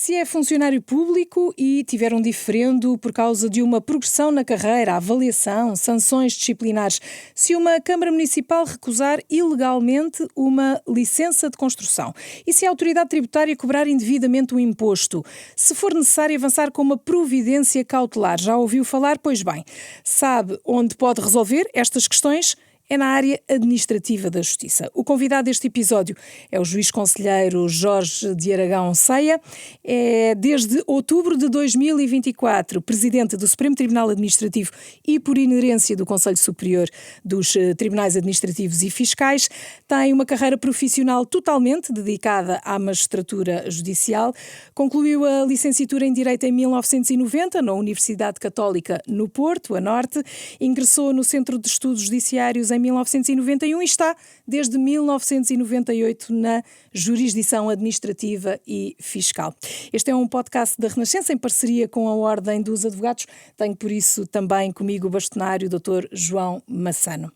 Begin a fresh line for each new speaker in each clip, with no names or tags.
Se é funcionário público e tiver um diferendo por causa de uma progressão na carreira, avaliação, sanções disciplinares, se uma Câmara Municipal recusar ilegalmente uma licença de construção e se a autoridade tributária cobrar indevidamente o imposto, se for necessário avançar com uma providência cautelar. Já ouviu falar? Pois bem, sabe onde pode resolver estas questões? É na área administrativa da Justiça. O convidado deste episódio é o juiz conselheiro Jorge de Aragão Ceia. É, desde outubro de 2024, presidente do Supremo Tribunal Administrativo e, por inerência, do Conselho Superior dos Tribunais Administrativos e Fiscais. Tem uma carreira profissional totalmente dedicada à magistratura judicial. Concluiu a licenciatura em Direito em 1990 na Universidade Católica no Porto, a Norte. Ingressou no Centro de Estudos Judiciários em 1991 e está desde 1998 na jurisdição administrativa e fiscal. Este é um podcast da Renascença em parceria com a Ordem dos Advogados. Tenho por isso também comigo o bastonário Dr. João Massano.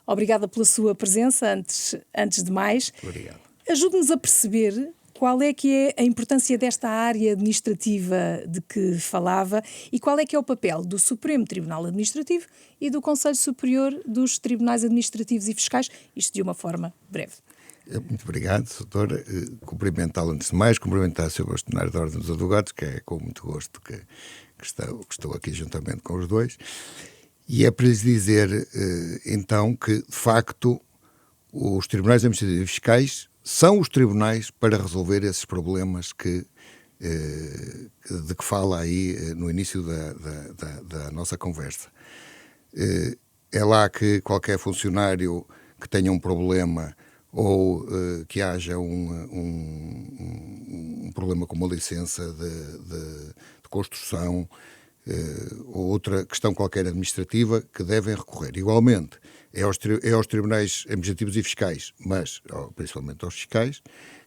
Obrigada pela sua presença, antes de mais.
Obrigado.
Ajude-nos a perceber qual é que é a importância desta área administrativa de que falava e qual é que é o papel do Supremo Tribunal Administrativo e do Conselho Superior dos Tribunais Administrativos e Fiscais, isto de uma forma breve.
Muito obrigado, doutora. Cumprimentá-lo antes de mais, cumprimentar o Sr. Bastonário da Ordem dos Advogados, que é com muito gosto que estou aqui juntamente com os dois. E é para lhes dizer, então, que, de facto, os Tribunais Administrativos e Fiscais são os tribunais para resolver esses problemas de que fala aí no início da nossa conversa. É lá que qualquer funcionário que tenha um problema ou que haja um problema com uma licença de construção ou outra questão qualquer administrativa que devem recorrer. Igualmente, é aos tribunais administrativos e fiscais, mas principalmente aos fiscais,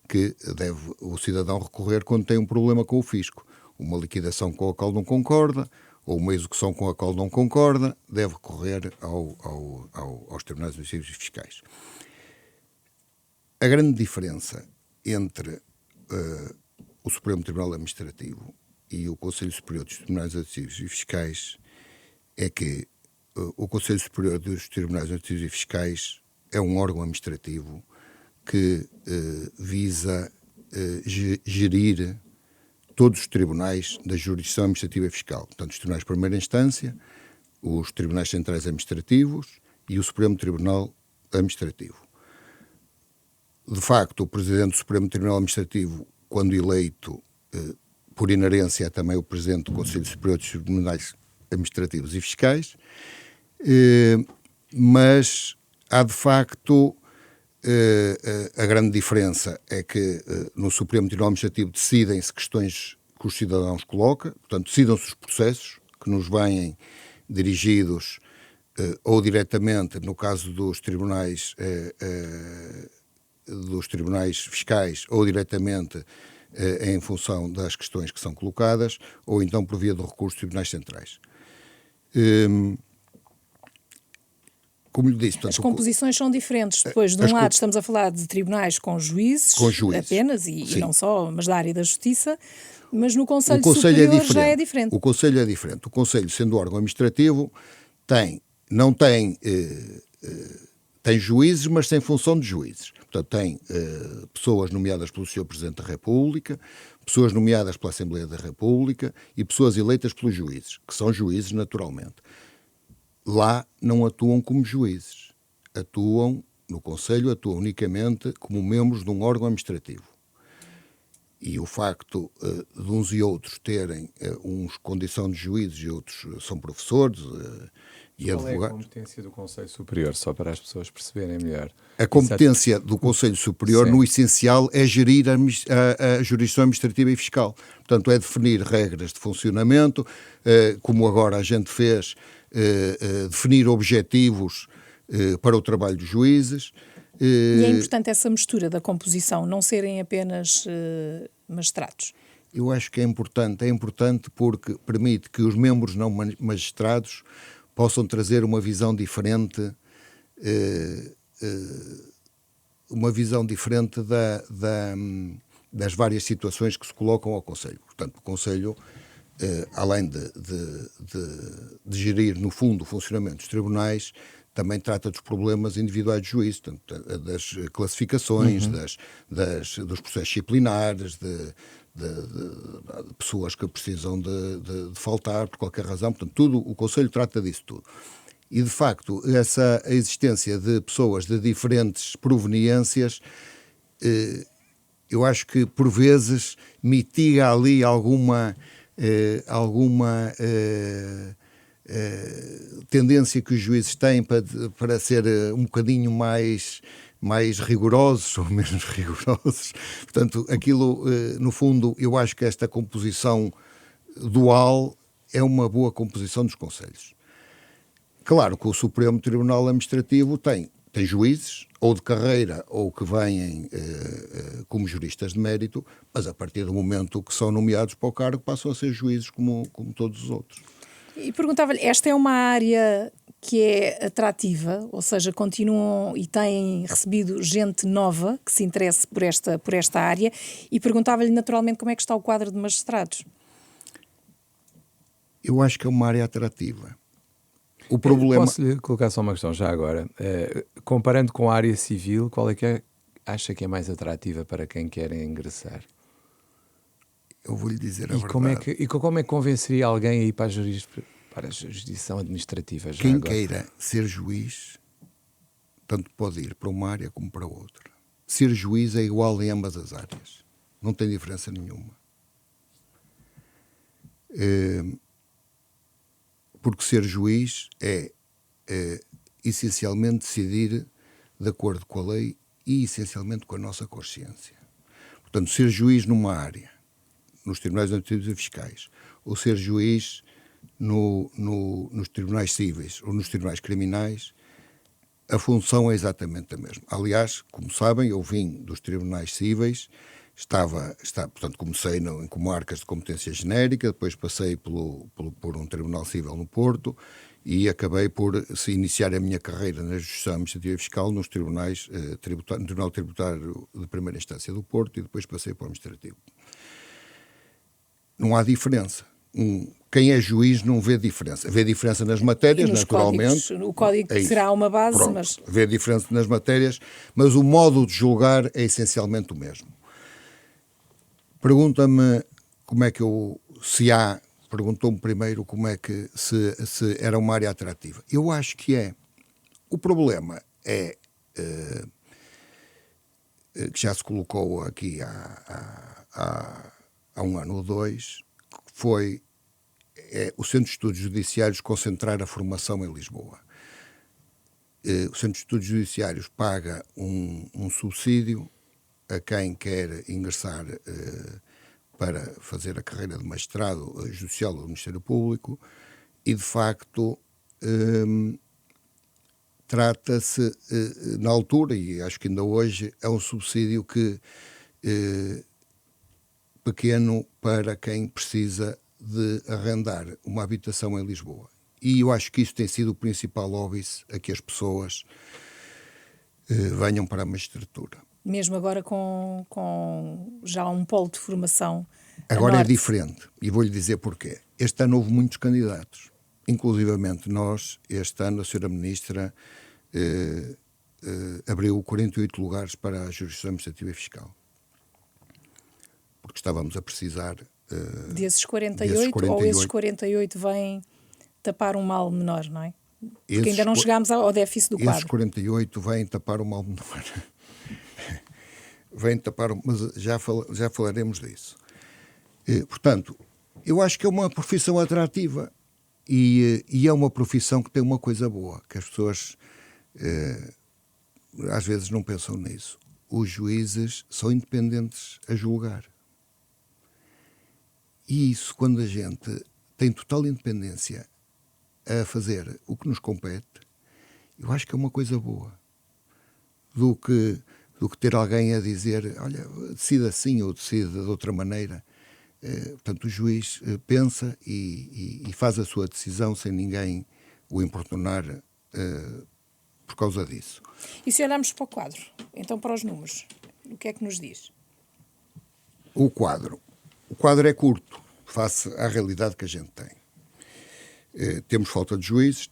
que deve o cidadão recorrer quando tem um problema com o fisco. Uma liquidação com a qual não concorda, ou uma execução com a qual não concorda, deve recorrer aos tribunais administrativos e fiscais. A grande diferença entre o Supremo Tribunal Administrativo e o Conselho Superior dos Tribunais Administrativos e Fiscais é que o Conselho Superior dos Tribunais Administrativos e Fiscais é um órgão administrativo que visa gerir todos os tribunais da jurisdição administrativa e fiscal. Portanto, os tribunais de primeira instância, os tribunais centrais administrativos e o Supremo Tribunal Administrativo. De facto, o Presidente do Supremo Tribunal Administrativo, quando eleito, por inerência, é também o Presidente do Conselho Superior dos Tribunais Administrativos e Fiscais, mas há de facto a grande diferença é que no Supremo Tribunal Administrativo decidem-se questões que os cidadãos colocam, portanto decidam-se os processos que nos vêm dirigidos ou diretamente, no caso dos tribunais fiscais, ou diretamente em função das questões que são colocadas, ou então por via do recurso dos tribunais centrais. Como lhe disse, portanto,
as composições são diferentes. Depois, de um lado, estamos a falar de tribunais com juízes apenas, e não só, mas da área da justiça, mas no Conselho Superior já é diferente.
O Conselho é diferente. O Conselho, sendo órgão administrativo, tem juízes, mas sem função de juízes. Portanto, tem pessoas nomeadas pelo Sr. Presidente da República, pessoas nomeadas pela Assembleia da República e pessoas eleitas pelos juízes, que são juízes naturalmente. Lá não atuam como juízes. No Conselho, atuam unicamente como membros de um órgão administrativo. E o facto de uns e outros terem uns condição de juízes e outros são professores e
advogados.
Qual
é a competência do Conselho Superior, só para as pessoas perceberem melhor?
A competência do Conselho Superior, no essencial, é gerir a jurisdição administrativa e fiscal. Portanto, é definir regras de funcionamento, como agora a gente fez, definir objetivos para o trabalho dos juízes.
E é importante essa mistura da composição, não serem apenas magistrados.
Eu acho que é importante porque permite que os membros não magistrados possam trazer uma visão diferente, das várias situações que se colocam ao Conselho. Portanto, o Conselho, além de gerir, no fundo, o funcionamento dos tribunais, também trata dos problemas individuais de juízo, portanto, das classificações, dos processos disciplinares, de pessoas que precisam de faltar por qualquer razão. Portanto, tudo, o Conselho trata disso tudo. E, de facto, a existência de pessoas de diferentes proveniências, eu acho que, por vezes, mitiga ali alguma tendência que os juízes têm para ser um bocadinho mais rigorosos ou menos rigorosos. Portanto, aquilo, no fundo, eu acho que esta composição dual é uma boa composição dos conselhos. Claro que o Supremo Tribunal Administrativo tem juízes, ou de carreira, ou que vêm como juristas de mérito, mas a partir do momento que são nomeados para o cargo, passam a ser juízes como todos os outros.
E perguntava-lhe, esta é uma área que é atrativa, ou seja, continuam e têm recebido gente nova que se interesse por esta área, e perguntava-lhe naturalmente como é que está o quadro de magistrados.
Eu acho que é uma área atrativa. O problema...
Posso-lhe colocar só uma questão já agora? Comparando com a área civil, qual é que acha que é mais atrativa para quem quer ingressar?
Eu vou-lhe dizer a verdade.
Como é que convenceria alguém a ir para a jurisdição administrativa? Já
quem
agora?
Queira ser juiz, tanto pode ir para uma área como para outra. Ser juiz é igual em ambas as áreas. Não tem diferença nenhuma. Porque ser juiz é essencialmente decidir de acordo com a lei e essencialmente com a nossa consciência. Portanto, ser juiz numa área, nos tribunais administrativos e fiscais, ou ser juiz nos tribunais cíveis ou nos tribunais criminais, a função é exatamente a mesma. Aliás, como sabem, eu vim dos tribunais cíveis, portanto, comecei em comarcas de competência genérica, depois passei por um tribunal civil no Porto e acabei por iniciar a minha carreira na Justiça Administrativa e Fiscal nos tribunais, no Tribunal Tributário de Primeira Instância do Porto, e depois passei para o Administrativo. Não há diferença. Quem é juiz não vê diferença. Vê diferença nas matérias, naturalmente.
Códigos, o código será uma base,
Pronto,
mas...
Vê diferença nas matérias, mas o modo de julgar é essencialmente o mesmo. Pergunta-me como é que perguntou-me primeiro como é que se era uma área atrativa. Eu acho que é. O problema é que já se colocou aqui há um ano ou dois, que foi o Centro de Estudos Judiciários concentrar a formação em Lisboa. O Centro de Estudos Judiciários paga um subsídio a quem quer ingressar para fazer a carreira de magistrado judicial do Ministério Público e, de facto, trata-se, na altura, e acho que ainda hoje, é um subsídio pequeno para quem precisa de arrendar uma habitação em Lisboa. E eu acho que isso tem sido o principal óbice a que as pessoas venham para a magistratura.
Mesmo agora com já um polo de formação.
Agora é diferente, e vou-lhe dizer porquê. Este ano houve muitos candidatos. Inclusivamente nós, este ano, a Sra. Ministra abriu 48 lugares para a Jurisdição Administrativa e Fiscal. Porque estávamos a precisar...
desses 48, ou esses 48 vêm tapar um mal menor, não é? Porque ainda não chegámos ao déficit do quadro.
Esses 48 vêm tapar o mal menor. Vêm tapar, mas já falaremos disso. Portanto, eu acho que é uma profissão atrativa e é uma profissão que tem uma coisa boa, que as pessoas às vezes não pensam nisso. Os juízes são independentes a julgar. E isso, quando a gente tem total independência a fazer o que nos compete, eu acho que é uma coisa boa. Do que ter alguém a dizer, olha, decide assim ou decide de outra maneira. Portanto, o juiz pensa e faz a sua decisão sem ninguém o importunar por causa disso.
E se olharmos para o quadro, então para os números, o que é que nos diz?
O quadro. O quadro é curto, face à realidade que a gente tem. Temos falta de juízes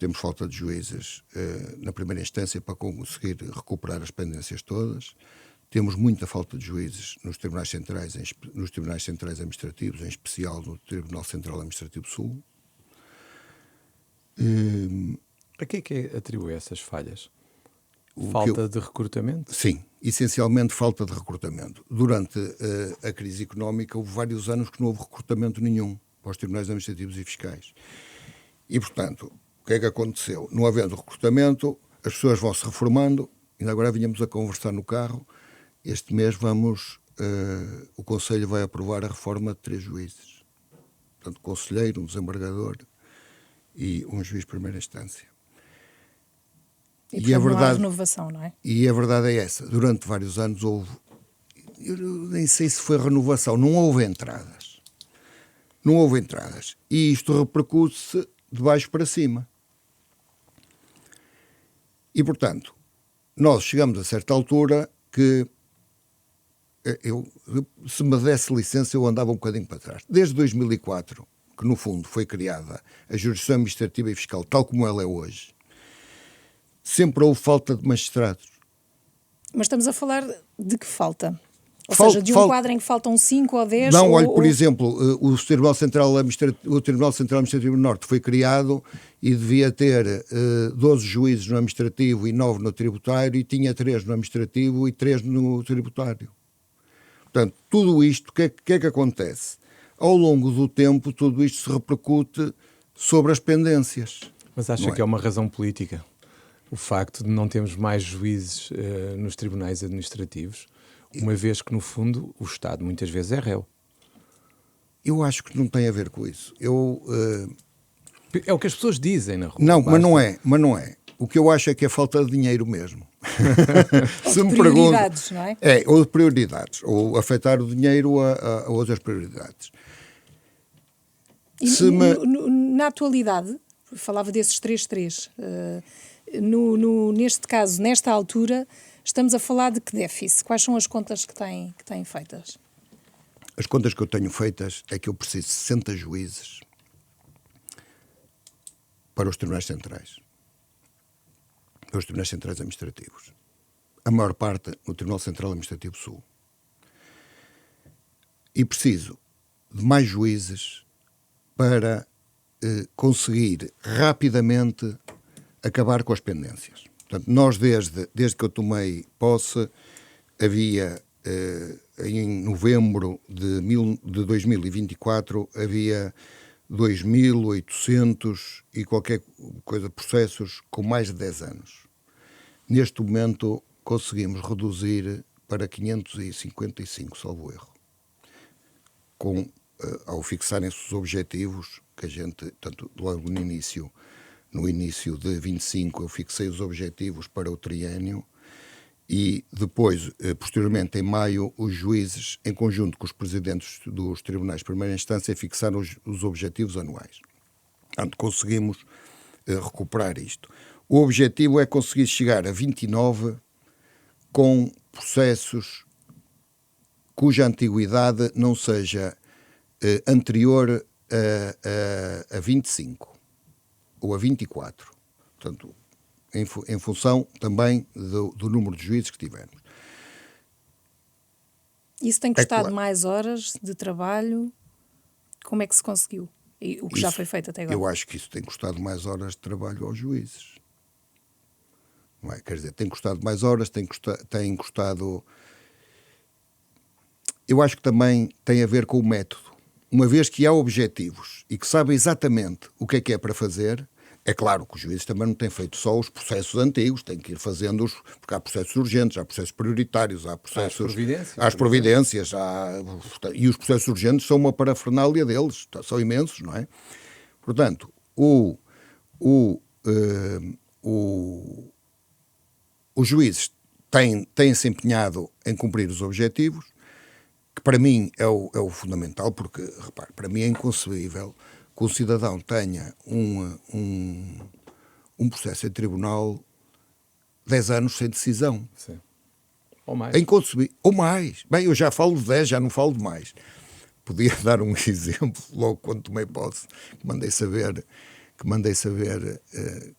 na primeira instância para conseguir recuperar as pendências todas. Temos muita falta de juízes nos tribunais centrais, nos tribunais centrais administrativos, em especial no Tribunal Central Administrativo Sul.
A que é que atribui essas falhas? Falta de recrutamento?
Sim, essencialmente falta de recrutamento. Durante a crise económica houve vários anos que não houve recrutamento nenhum para os tribunais administrativos e fiscais. E, portanto, o que é que aconteceu? Não havendo recrutamento, as pessoas vão se reformando. Ainda agora vínhamos a conversar no carro. Este mês o Conselho vai aprovar a reforma de 3 juízes. Portanto, conselheiro, um desembargador e um juiz de primeira instância.
E portanto, não há renovação, não é?
E a verdade é essa. Durante vários anos houve... Eu nem sei se foi renovação. Não houve entradas. E isto repercute-se de baixo para cima. E, portanto, nós chegamos a certa altura que se me desse licença, eu andava um bocadinho para trás. Desde 2004, que no fundo foi criada a jurisdição administrativa e fiscal, tal como ela é hoje, sempre houve falta de magistrados.
Mas estamos a falar de que falta? Ou seja, de um quadro em que faltam 5 ou 10?
Não, olha, por exemplo, o Tribunal Central Administrativo do Norte foi criado e devia ter 12 juízes no administrativo e 9 no tributário, e tinha 3 no administrativo e 3 no tributário. Portanto, tudo isto, o que é que acontece? Ao longo do tempo, tudo isto se repercute sobre as pendências.
Mas acha que é uma razão política? O facto de não termos mais juízes nos tribunais administrativos, uma vez que, no fundo, o Estado muitas vezes é réu.
Eu acho que não tem a ver com isso.
É o que as pessoas dizem na rua.
Não, mas não é. O que eu acho é que é falta de dinheiro mesmo.
Ou de prioridades, não é?
Ou de prioridades. Ou afetar o dinheiro a outras prioridades.
E na atualidade, falava desses 3-3, neste caso, nesta altura, estamos a falar de que déficit? Quais são as contas que têm feitas?
As contas que eu tenho feitas é que eu preciso de 60 juízes para os tribunais centrais. Para os tribunais centrais administrativos. A maior parte no Tribunal Central Administrativo Sul. E preciso de mais juízes para conseguir rapidamente acabar com as pendências. Portanto, nós desde que eu tomei posse, havia em novembro de 2024, havia 2.800 e qualquer coisa processos com mais de 10 anos. Neste momento conseguimos reduzir para 555, salvo erro. Ao fixarem-se os objetivos, que a gente, tanto logo no início de 25, eu fixei os objetivos para o triênio, e depois, posteriormente, em maio, os juízes, em conjunto com os presidentes dos tribunais de primeira instância, fixaram os objetivos anuais. Portanto, conseguimos recuperar isto. O objetivo é conseguir chegar a 29 com processos cuja antiguidade não seja anterior a 25 ou a 24. Portanto, em função também do número de juízes que tivermos.
Isso tem custado mais horas de trabalho? Como é que se conseguiu? E o que já foi feito até agora?
Eu acho que isso tem custado mais horas de trabalho aos juízes. Não é? Quer dizer, tem custado mais horas, tem custado... Eu acho que também tem a ver com o método. Uma vez que há objetivos e que sabe exatamente o que é para fazer, é claro que os juízes também não têm feito só os processos antigos, têm que ir fazendo-os, porque há processos urgentes, há processos prioritários, há processos... Há as providências. E os processos urgentes são uma parafernália deles, são imensos, não é? Portanto, os juízes têm-se empenhado em cumprir os objetivos, que para mim é o fundamental, porque, repare, para mim é inconcebível que um cidadão tenha um processo em tribunal 10 anos sem decisão.
Sim. Ou mais?
Inconcebível. Ou mais. Bem, eu já falo de 10, já não falo de mais. Ou mais. Bem, eu já falo de 10, já não falo de mais. Podia dar um exemplo, logo quando tomei posse, que mandei saber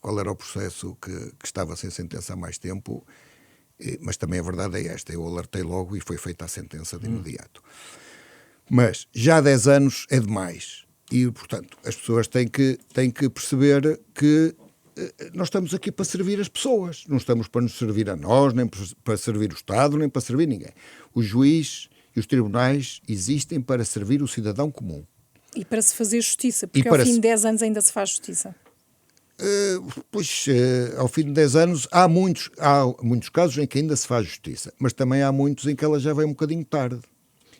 qual era o processo que estava sem sentença há mais tempo, mas também a verdade é esta, eu alertei logo e foi feita a sentença de imediato. Mas já há 10 anos é demais e, portanto, as pessoas têm que perceber que nós estamos aqui para servir as pessoas, não estamos para nos servir a nós, nem para servir o Estado, nem para servir ninguém. O juiz e os tribunais existem para servir o cidadão comum.
E para se fazer justiça, porque ao fim de 10 anos ainda se faz justiça.
Ao fim de 10 anos há muitos casos em que ainda se faz justiça, mas também há muitos em que ela já vem um bocadinho tarde.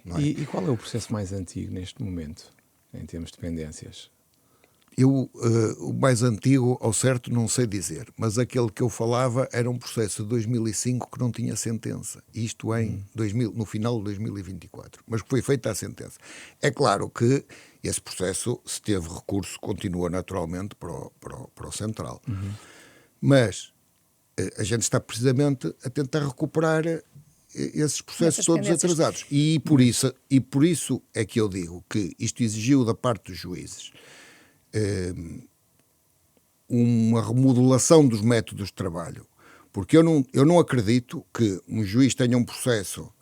Não é?
E qual é o processo mais antigo neste momento, em termos de pendências?
O mais antigo, ao certo, não sei dizer, mas aquele que eu falava era um processo de 2005 que não tinha sentença. Isto no final de 2024. Mas que foi feita a sentença. É claro que esse processo, se teve recurso, continua naturalmente para o Central. Mas a gente está precisamente a tentar recuperar esses processos todos atrasados. E por isso é que eu digo que isto exigiu da parte dos juízes uma remodelação dos métodos de trabalho, porque eu não acredito que um juiz tenha um processo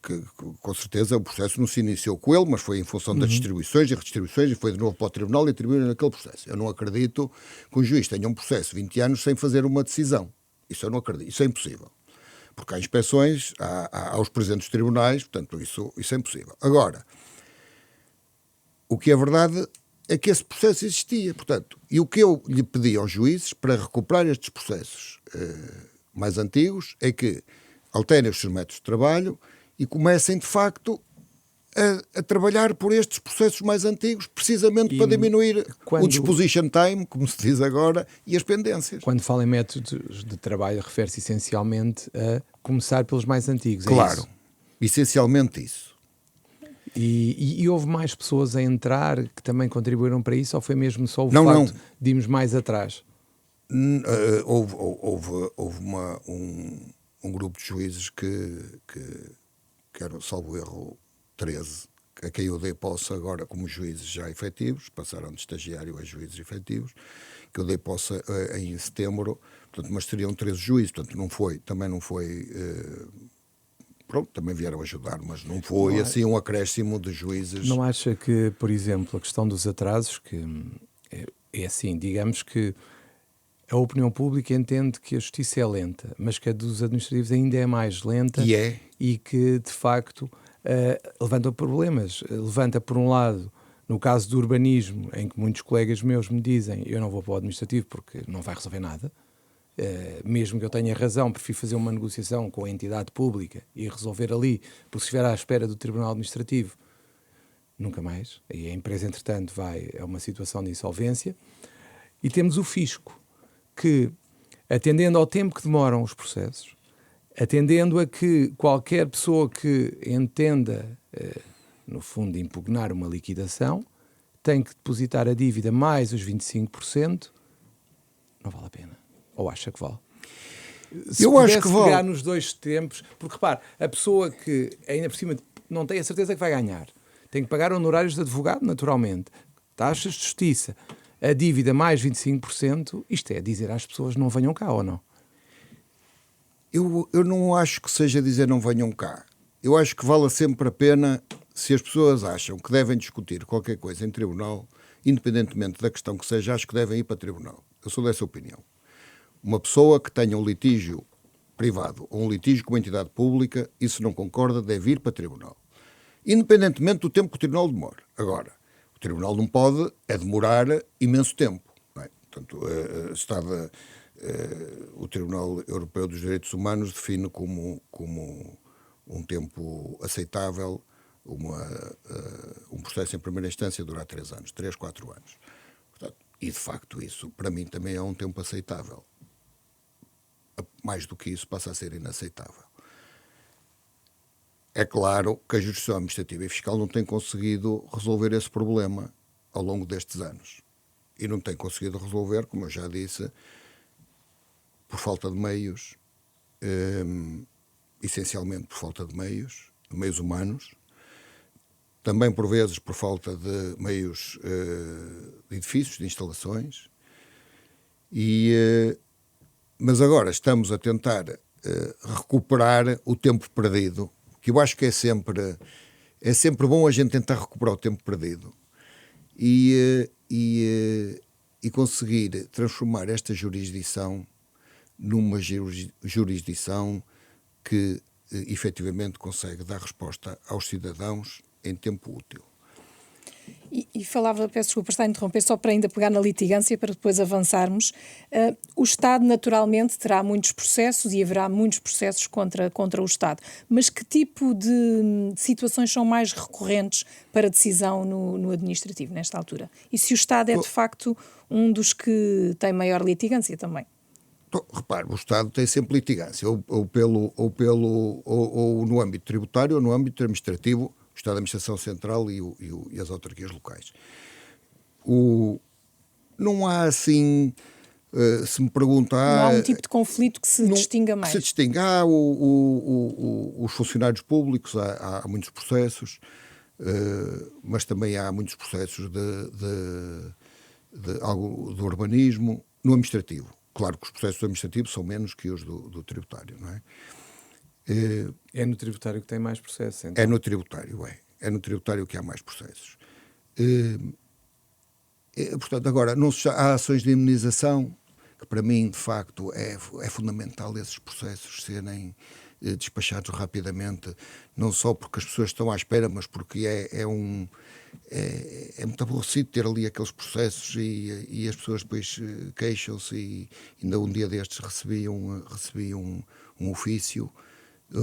que com certeza o processo não se iniciou com ele, mas foi em função das distribuições e redistribuições e foi de novo para o tribunal e atribuíram naquele processo. Eu não acredito que um juiz tenha um processo de 20 anos sem fazer uma decisão. Isso eu não acredito, isso é impossível. Porque há inspeções, há os presidentes dos tribunais, portanto isso é impossível. Agora, o que é verdade é que esse processo existia, portanto, e o que eu lhe pedi aos juízes para recuperar estes processos mais antigos é que alterem os seus métodos de trabalho e comecem, de facto, a trabalhar por estes processos mais antigos, precisamente para diminuir o disposition time, como se diz agora, e as pendências.
Quando fala em métodos de trabalho, refere-se essencialmente a começar pelos mais antigos,
claro,
isso?
Essencialmente isso.
E houve mais pessoas a entrar que também contribuíram para isso, ou foi mesmo só o facto de irmos mais atrás?
Houve um grupo de juízes que eram, salvo erro, 13, a quem eu dei posse agora como juízes já efetivos, passaram de estagiário a juízes efetivos, que eu dei posse em setembro, portanto, mas seriam 13 juízes, portanto também não foi... Pronto, também vieram ajudar, mas não foi assim um acréscimo de juízes.
Não acha que, por exemplo, a questão dos atrasos, que é assim, digamos que a opinião pública entende que a justiça é lenta, mas que a dos administrativos ainda é mais lenta e que, de facto, levanta problemas. Levanta, por um lado, no caso do urbanismo, em que muitos colegas meus me dizem eu não vou para o administrativo porque não vai resolver nada. Mesmo que eu tenha razão, prefiro fazer uma negociação com a entidade pública e resolver ali, porque se estiver à espera do Tribunal Administrativo, nunca mais. E a empresa, entretanto, vai a uma situação de insolvência. E temos o fisco, que, atendendo ao tempo que demoram os processos, atendendo a que qualquer pessoa que entenda, no fundo, impugnar uma liquidação, tem que depositar a dívida mais os 25%, não vale a pena. Ou acha que vale?
Eu acho que vale.
Pegar nos dois tempos, porque repare, a pessoa que ainda por cima não tem a certeza que vai ganhar, tem que pagar honorários de advogado, naturalmente, taxas de justiça, a dívida mais 25%, isto é dizer às pessoas não venham cá ou não?
Eu não acho que seja dizer não venham cá. Eu acho que vale sempre a pena, se as pessoas acham que devem discutir qualquer coisa em tribunal, independentemente da questão que seja, acho que devem ir para tribunal. Eu sou dessa opinião. Uma pessoa que tenha um litígio privado ou um litígio com uma entidade pública e se não concorda deve ir para tribunal. Independentemente do tempo que o tribunal demore. Agora, o tribunal não pode demorar imenso tempo. Não é? Portanto, o Tribunal Europeu dos Direitos Humanos define como um tempo aceitável um processo em primeira instância durar 3 anos, 3, 4 anos. Portanto, e de facto isso para mim também é um tempo aceitável. Mais do que isso passa a ser inaceitável. É claro que a Justiça Administrativa e Fiscal não tem conseguido resolver esse problema ao longo destes anos. E não tem conseguido resolver, como eu já disse, por falta de meios essencialmente por falta de meios humanos, também por vezes por falta de meios de edifícios, de instalações, mas agora estamos a tentar recuperar o tempo perdido, que eu acho que é sempre bom a gente tentar recuperar o tempo perdido e conseguir transformar esta jurisdição numa jurisdição que efetivamente consegue dar resposta aos cidadãos em tempo útil.
E falava, peço desculpa, está a interromper, só para ainda pegar na litigância, para depois avançarmos. O Estado, naturalmente, terá muitos processos e haverá muitos processos contra o Estado. Mas que tipo de situações são mais recorrentes para decisão no administrativo, nesta altura? E se o Estado é, de facto, um dos que tem maior litigância também?
Então, repare, o Estado tem sempre litigância, ou no âmbito tributário ou no âmbito administrativo, o Estado da Administração Central e as autarquias locais. Não há assim, se me perguntar...
Não há um tipo de conflito que se distinga mais?
Que se distinga. Há os funcionários públicos, há muitos processos, mas também há muitos processos de urbanismo no administrativo. Claro que os processos administrativos são menos que os do tributário, não é?
É no tributário que tem mais processos, então?
É no tributário, é no tributário que há mais processos. Portanto, agora, há ações de indemnização, que para mim, de facto, é fundamental esses processos serem despachados rapidamente, não só porque as pessoas estão à espera, mas porque é muito aborrecido ter ali aqueles processos e as pessoas depois queixam-se e ainda um dia destes recebi um ofício,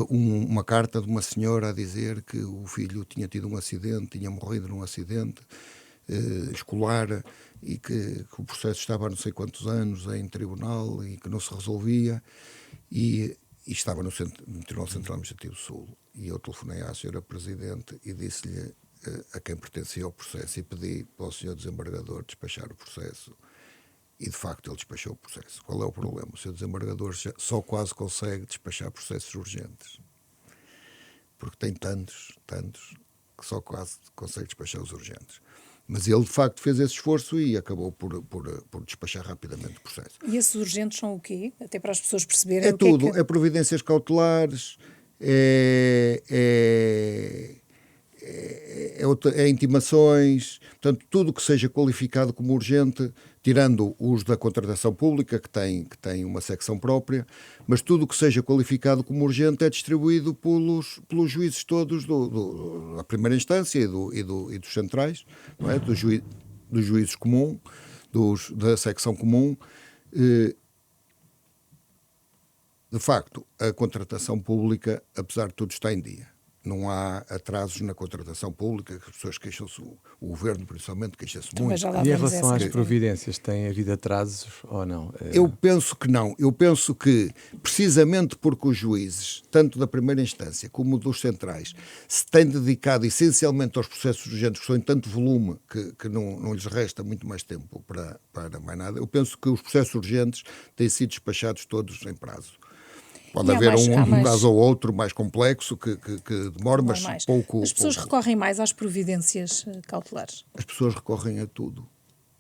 uma carta de uma senhora a dizer que o filho tinha tido um acidente, tinha morrido num acidente escolar e que o processo estava há não sei quantos anos em tribunal e que não se resolvia e estava no Tribunal Central Administrativo Sul. E eu telefonei à senhora Presidente e disse-lhe a quem pertencia ao processo e pedi para o senhor desembargador despachar o processo. E, de facto, ele despachou o processo. Qual é o problema? O seu desembargador só quase consegue despachar processos urgentes. Porque tem tantos, que só quase consegue despachar os urgentes. Mas ele, de facto, fez esse esforço e acabou por despachar rapidamente o processo.
E esses urgentes são o quê? Até para as pessoas perceberem
o tudo. É providências cautelares, é intimações, portanto, tudo que seja qualificado como urgente, tirando os da contratação pública, que tem uma secção própria, mas tudo que seja qualificado como urgente é distribuído pelos juízes todos da primeira instância e dos centrais, não é? Dos juízes comum, da secção comum. De facto, a contratação pública, apesar de tudo, está em dia. Não há atrasos na contratação pública, que as pessoas queixam-se, o governo principalmente queixa-se muito.
E em relação às providências, tem havido atrasos ou não?
Eu penso que não. Eu penso que, precisamente porque os juízes, tanto da primeira instância como dos centrais, se têm dedicado essencialmente aos processos urgentes, que são em tanto volume que não lhes resta muito mais tempo para mais nada, eu penso que os processos urgentes têm sido despachados todos em prazo. Pode haver um caso ou outro mais complexo que demora, mas pouco...
As pessoas recorrem mais às providências cautelares?
As pessoas recorrem a tudo.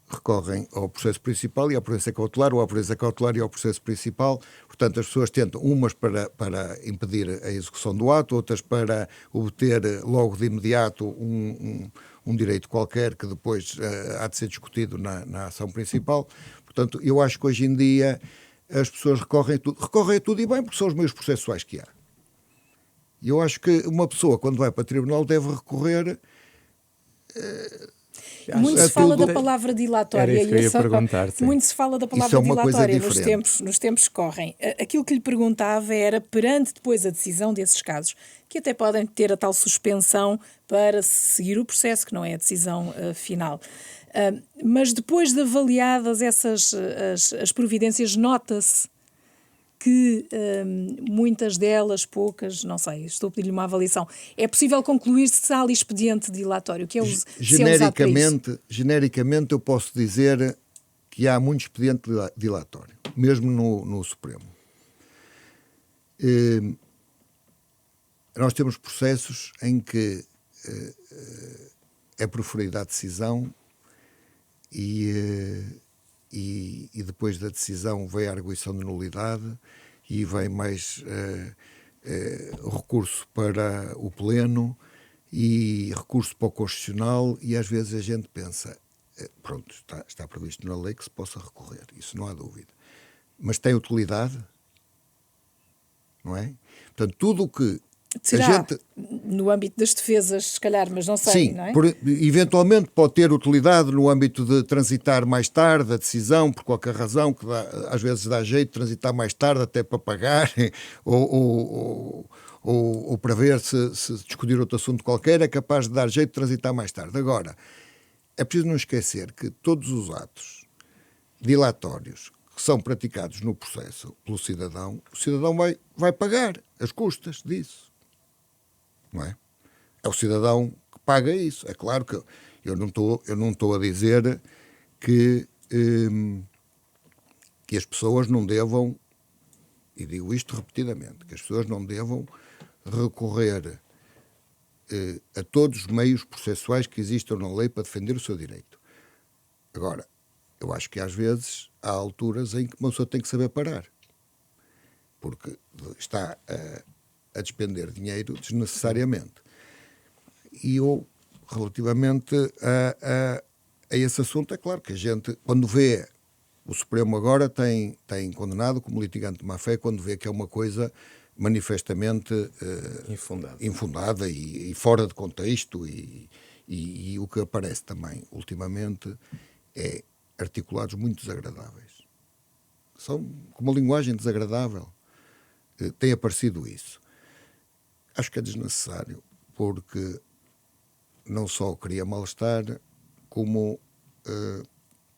Recorrem ao processo principal e à providência cautelar, ou à providência cautelar e ao processo principal. Portanto, as pessoas tentam, umas para impedir a execução do ato, outras para obter logo de imediato um direito qualquer que depois há de ser discutido na ação principal. Portanto, eu acho que hoje em dia as pessoas recorrem a tudo e bem, porque são os meios processuais que há. E eu acho que uma pessoa, quando vai para o tribunal, deve recorrer
muito se fala da palavra dilatória. Muito se fala da palavra dilatória nos tempos que correm. Aquilo que lhe perguntava era, perante depois a decisão desses casos, que até podem ter a tal suspensão para seguir o processo, que não é a decisão final. Mas depois de avaliadas as providências, nota-se que muitas delas, poucas, não sei, estou a pedir-lhe uma avaliação, é possível concluir se há ali expediente dilatório, que é
genericamente eu posso dizer que há muito expediente dilatório, mesmo no Supremo. nós temos processos em que é preferida a decisão e depois da decisão vem a arguição de nulidade e vem mais recurso para o pleno e recurso para o constitucional, e às vezes a gente pensa, pronto, está previsto na lei que se possa recorrer, isso não há dúvida. Mas tem utilidade? Não é? Portanto, tudo o que
será
a gente...
no âmbito das defesas, se calhar, mas não sei,
sim,
não é?
Eventualmente pode ter utilidade no âmbito de transitar mais tarde a decisão, por qualquer razão, que às vezes dá jeito de transitar mais tarde até para pagar, ou para ver se discutir outro assunto qualquer, é capaz de dar jeito de transitar mais tarde. Agora, é preciso não esquecer que todos os atos dilatórios que são praticados no processo pelo cidadão, o cidadão vai pagar as custas disso. Não é? É o cidadão que paga isso. É claro que eu não estou a dizer que as pessoas não devam, e digo isto repetidamente, que as pessoas não devam recorrer a todos os meios processuais que existam na lei para defender o seu direito. Agora, eu acho que às vezes há alturas em que uma pessoa tem que saber parar, porque está a despender dinheiro desnecessariamente. E eu, relativamente a esse assunto, é claro que a gente, quando vê, o Supremo agora tem condenado como litigante de má-fé, quando vê que é uma coisa manifestamente infundada e fora de contexto, e o que aparece também ultimamente é articulados muito desagradáveis. São com uma linguagem desagradável. Tem aparecido isso. Acho que é desnecessário, porque não só cria mal-estar, como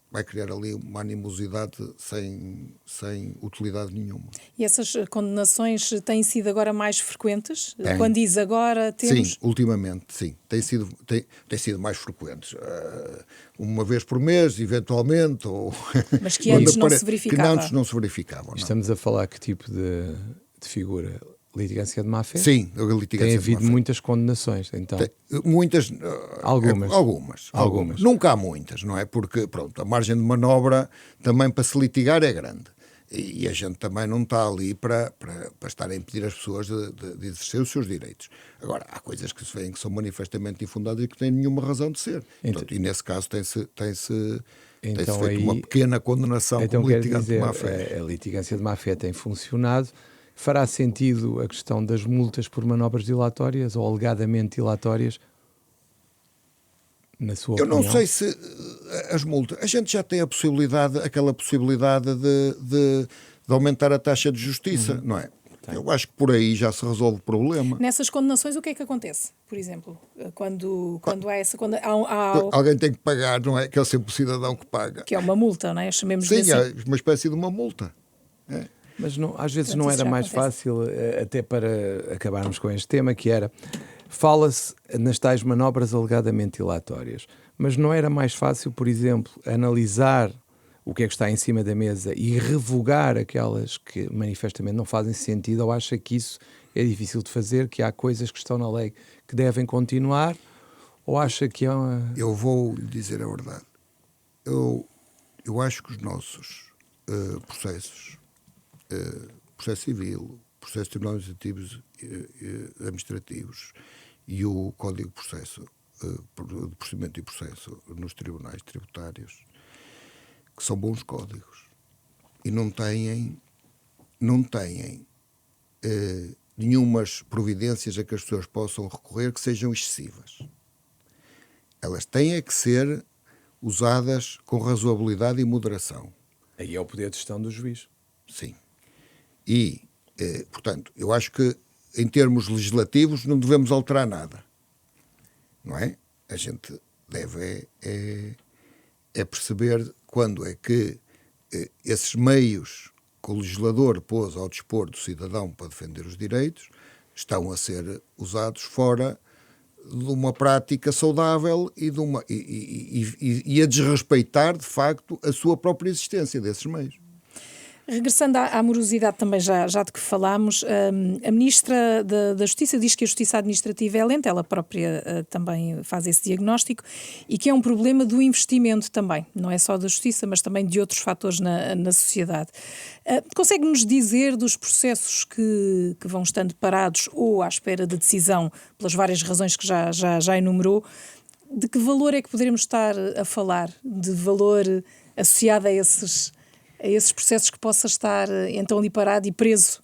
vai criar ali uma animosidade sem utilidade nenhuma.
E essas condenações têm sido agora mais frequentes? Quando diz agora, temos...
Sim, ultimamente, sim. Têm sido mais frequentes. Uma vez por mês, eventualmente.
Mas que antes não se verificava.
Que antes não se verificavam. Não.
Estamos a falar que tipo de figura? Litigância de má-fé?
Sim, a litigância
tem havido
de má-fé.
muitas condenações, então.
Muitas.
Algumas.
Nunca há muitas, não é? Porque, pronto, a margem de manobra também para se litigar é grande. E a gente também não está ali para estar a impedir as pessoas de exercer os seus direitos. Agora, há coisas que se veem que são manifestamente infundadas e que têm nenhuma razão de ser. Portanto, e nesse caso tem-se feito uma pequena condenação como litigante de má-fé.
A litigância de má-fé tem funcionado. Fará sentido a questão das multas por manobras dilatórias ou alegadamente dilatórias, na sua opinião?
Eu não sei se as multas... A gente já tem aquela possibilidade de aumentar a taxa de justiça, não é? Eu acho que por aí já se resolve o problema.
Nessas condenações, o que é que acontece? Por exemplo, quando há essa condenação...
Alguém tem que pagar, não é? Que é sempre o cidadão que paga.
Que é uma multa, não é? Chamemos-lhe
assim.
Sim,
é uma espécie de uma multa. É.
Mas às vezes não era mais fácil, até para acabarmos com este tema, que era, fala-se nas tais manobras alegadamente dilatórias, mas não era mais fácil, por exemplo, analisar o que é que está em cima da mesa e revogar aquelas que manifestamente não fazem sentido, ou acha que isso é difícil de fazer, que há coisas que estão na lei que devem continuar, ou acha que é uma...
Eu vou lhe dizer a verdade. Eu acho que os nossos processos, processo civil, processos tribunais administrativos e o Código de Processo, de procedimento e processo nos tribunais tributários, que são bons códigos e não têm nenhumas providências a que as pessoas possam recorrer que sejam excessivas. Elas têm que ser usadas com razoabilidade e moderação.
Aí é o poder de gestão do juiz.
Sim. E, portanto, eu acho que em termos legislativos não devemos alterar nada. Não é? A gente deve perceber quando é que esses meios que o legislador pôs ao dispor do cidadão para defender os direitos estão a ser usados fora de uma prática saudável e a desrespeitar, de facto, a sua própria existência desses meios.
Regressando à morosidade também, já de que falámos, a Ministra da Justiça diz que a justiça administrativa é lenta, ela própria também faz esse diagnóstico, e que é um problema do investimento também, não é só da justiça, mas também de outros fatores na sociedade. Consegue-nos dizer dos processos que vão estando parados ou à espera de decisão, pelas várias razões que já enumerou, de que valor é que poderemos estar a falar? De valor associado a esses processos que possa estar então ali parado e preso,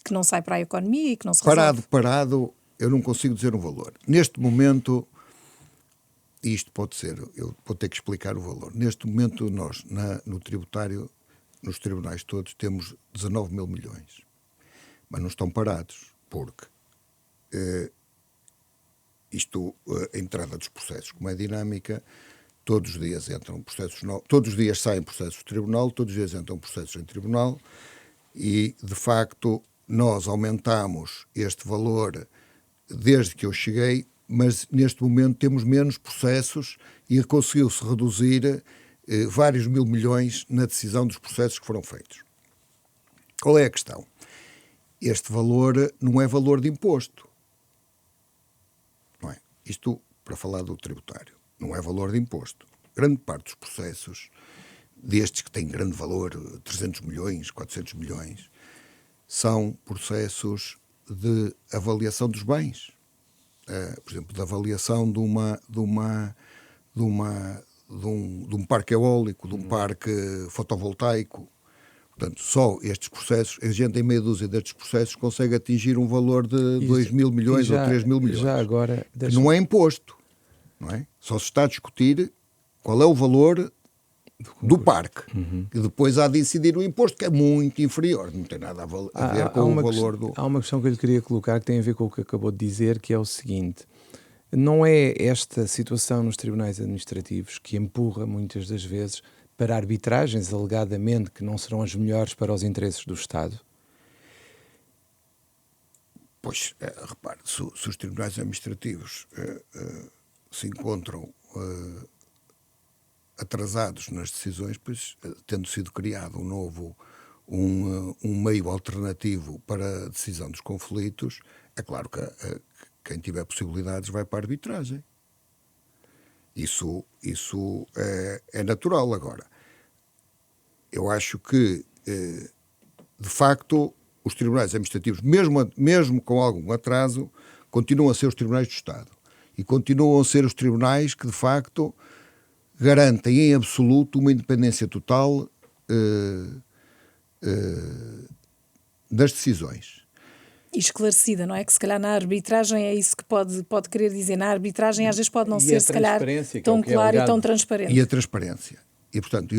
que não sai para a economia e que não se resolve?
Parado, eu não consigo dizer um valor. Neste momento, isto pode ser, eu vou ter que explicar o valor. Neste momento nós, no tributário, nos tribunais todos, temos 19 mil milhões. Mas não estão parados, porque a entrada dos processos, como é dinâmica, todos os dias entram processos novos, todos os dias saem processos de tribunal, todos os dias entram processos em tribunal e, de facto, nós aumentamos este valor desde que eu cheguei, mas neste momento temos menos processos e conseguiu-se reduzir vários mil milhões na decisão dos processos que foram feitos. Qual é a questão? Este valor não é valor de imposto. Não é? Isto para falar do tributário. Não é valor de imposto. Grande parte dos processos, destes que têm grande valor, 300 milhões, 400 milhões, são processos de avaliação dos bens. Por exemplo, de avaliação de um parque eólico, de um parque fotovoltaico. Portanto, só estes processos, a gente em meia dúzia destes processos consegue atingir um valor de 2 mil milhões ou 3 mil milhões.
Já agora,
não é imposto. Não é? Só se está a discutir qual é o valor do parque. E depois há de incidir o imposto, que é muito inferior, não tem nada a ver com o valor do...
Há uma questão que eu lhe queria colocar que tem a ver com o que acabou de dizer, que é o seguinte: não é esta situação nos tribunais administrativos que empurra muitas das vezes para arbitragens alegadamente que não serão as melhores para os interesses do Estado?
Pois, repare, se os tribunais administrativos se encontram atrasados nas decisões, pois, tendo sido criado um meio alternativo para a decisão dos conflitos, é claro que quem tiver possibilidades vai para a arbitragem. Isso é natural. Agora, eu acho que, de facto, os tribunais administrativos, mesmo com algum atraso, continuam a ser os tribunais do Estado. E continuam a ser os tribunais que, de facto, garantem em absoluto uma independência total das decisões.
E esclarecida, não é? Que se calhar na arbitragem é isso que pode querer dizer. Na arbitragem às vezes pode não ser, se calhar, tão claro e tão transparente.
E a transparência. E, portanto,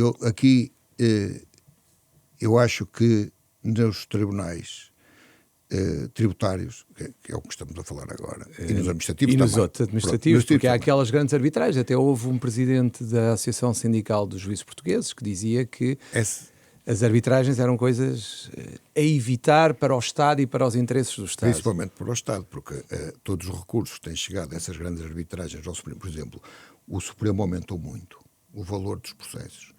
eu acho que nos tribunais tributários, que é o que estamos a falar agora, e nos administrativos
e
também.
Nos outros administrativos, porque há aquelas grandes arbitragens. Até houve um presidente da Associação Sindical dos Juízes Portugueses que dizia que as arbitragens eram coisas a evitar para o Estado e para os interesses do Estado.
Principalmente para o Estado, porque todos os recursos que têm chegado a essas grandes arbitragens ao Supremo. Por exemplo, o Supremo aumentou muito o valor dos processos,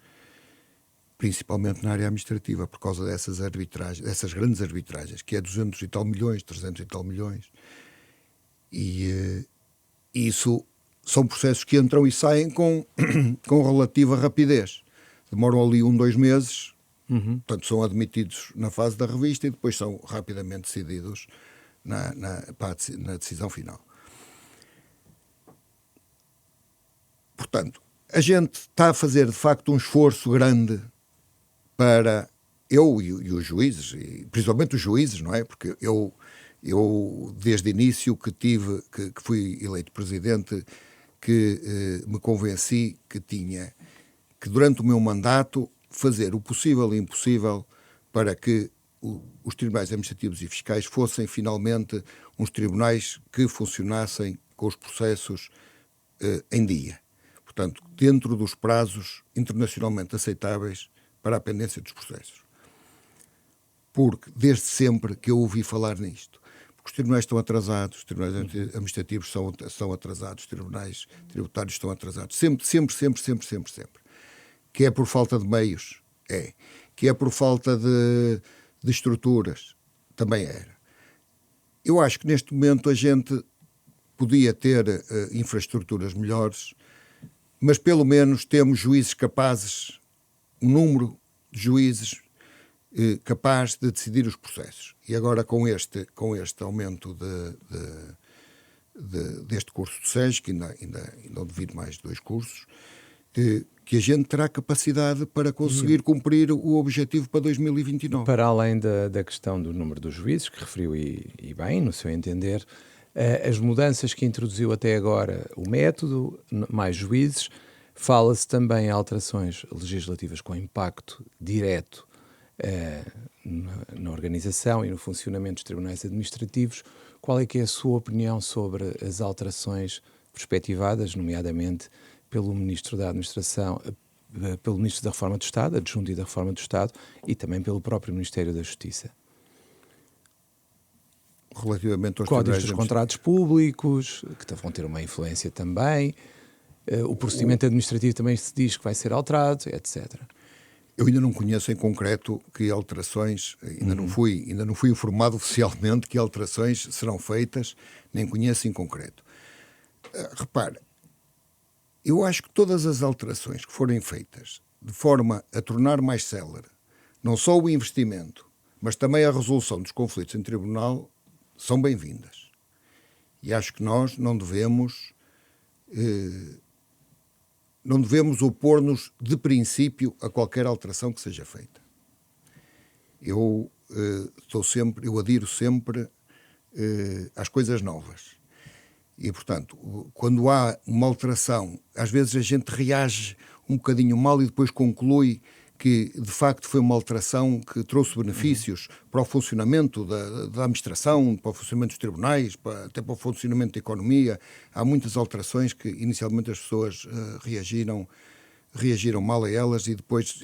principalmente na área administrativa, por causa dessas grandes arbitragens, que é 200 e tal milhões, 300 e tal milhões. E isso são processos que entram e saem com relativa rapidez. Demoram ali 2 meses, portanto são admitidos na fase da revista e depois são rapidamente decididos na decisão final. Portanto, a gente está a fazer de facto um esforço grande para eu e os juízes, e principalmente os juízes, não é? Porque eu desde o início que fui eleito presidente, que me convenci que durante o meu mandato fazer o possível e impossível para que os tribunais administrativos e fiscais fossem finalmente uns tribunais que funcionassem com os processos em dia. Portanto, dentro dos prazos internacionalmente aceitáveis para a pendência dos processos. Porque, desde sempre que eu ouvi falar nisto, porque os tribunais estão atrasados, os tribunais administrativos são atrasados, os tribunais tributários estão atrasados, sempre. Que é por falta de meios, que é por falta de estruturas. Também era. Eu acho que neste momento a gente podia ter infraestruturas melhores, mas pelo menos temos juízes capazes, um número de juízes capaz de decidir os processos. E agora com este aumento deste curso de SES, que ainda não devido mais 2 cursos, que a gente terá capacidade para conseguir cumprir o objetivo para 2029.
Para além da questão do número dos juízes, que referiu e bem, no seu entender, as mudanças que introduziu até agora o método, mais juízes, fala-se também em alterações legislativas com impacto direto na organização e no funcionamento dos tribunais administrativos. Qual é que é a sua opinião sobre as alterações perspectivadas, nomeadamente pelo Ministro da Administração, pelo Ministro da Reforma do Estado, adjunto da Reforma do Estado, e também pelo próprio Ministério da Justiça?
Relativamente aos
códigos dos contratos públicos, que vão ter uma influência também, o procedimento administrativo também se diz que vai ser alterado, etc.
Eu ainda não conheço em concreto que alterações, ainda não fui informado oficialmente que alterações serão feitas, nem conheço em concreto. Repare, eu acho que todas as alterações que forem feitas de forma a tornar mais célere não só o investimento, mas também a resolução dos conflitos em tribunal, são bem-vindas. E acho que nós não devemos opor-nos de princípio a qualquer alteração que seja feita. Eu adiro sempre às coisas novas. E, portanto, quando há uma alteração, às vezes a gente reage um bocadinho mal e depois conclui que, de facto, foi uma alteração que trouxe benefícios para o funcionamento da administração, para o funcionamento dos tribunais, até para o funcionamento da economia. Há muitas alterações que, inicialmente, as pessoas reagiram mal a elas e depois,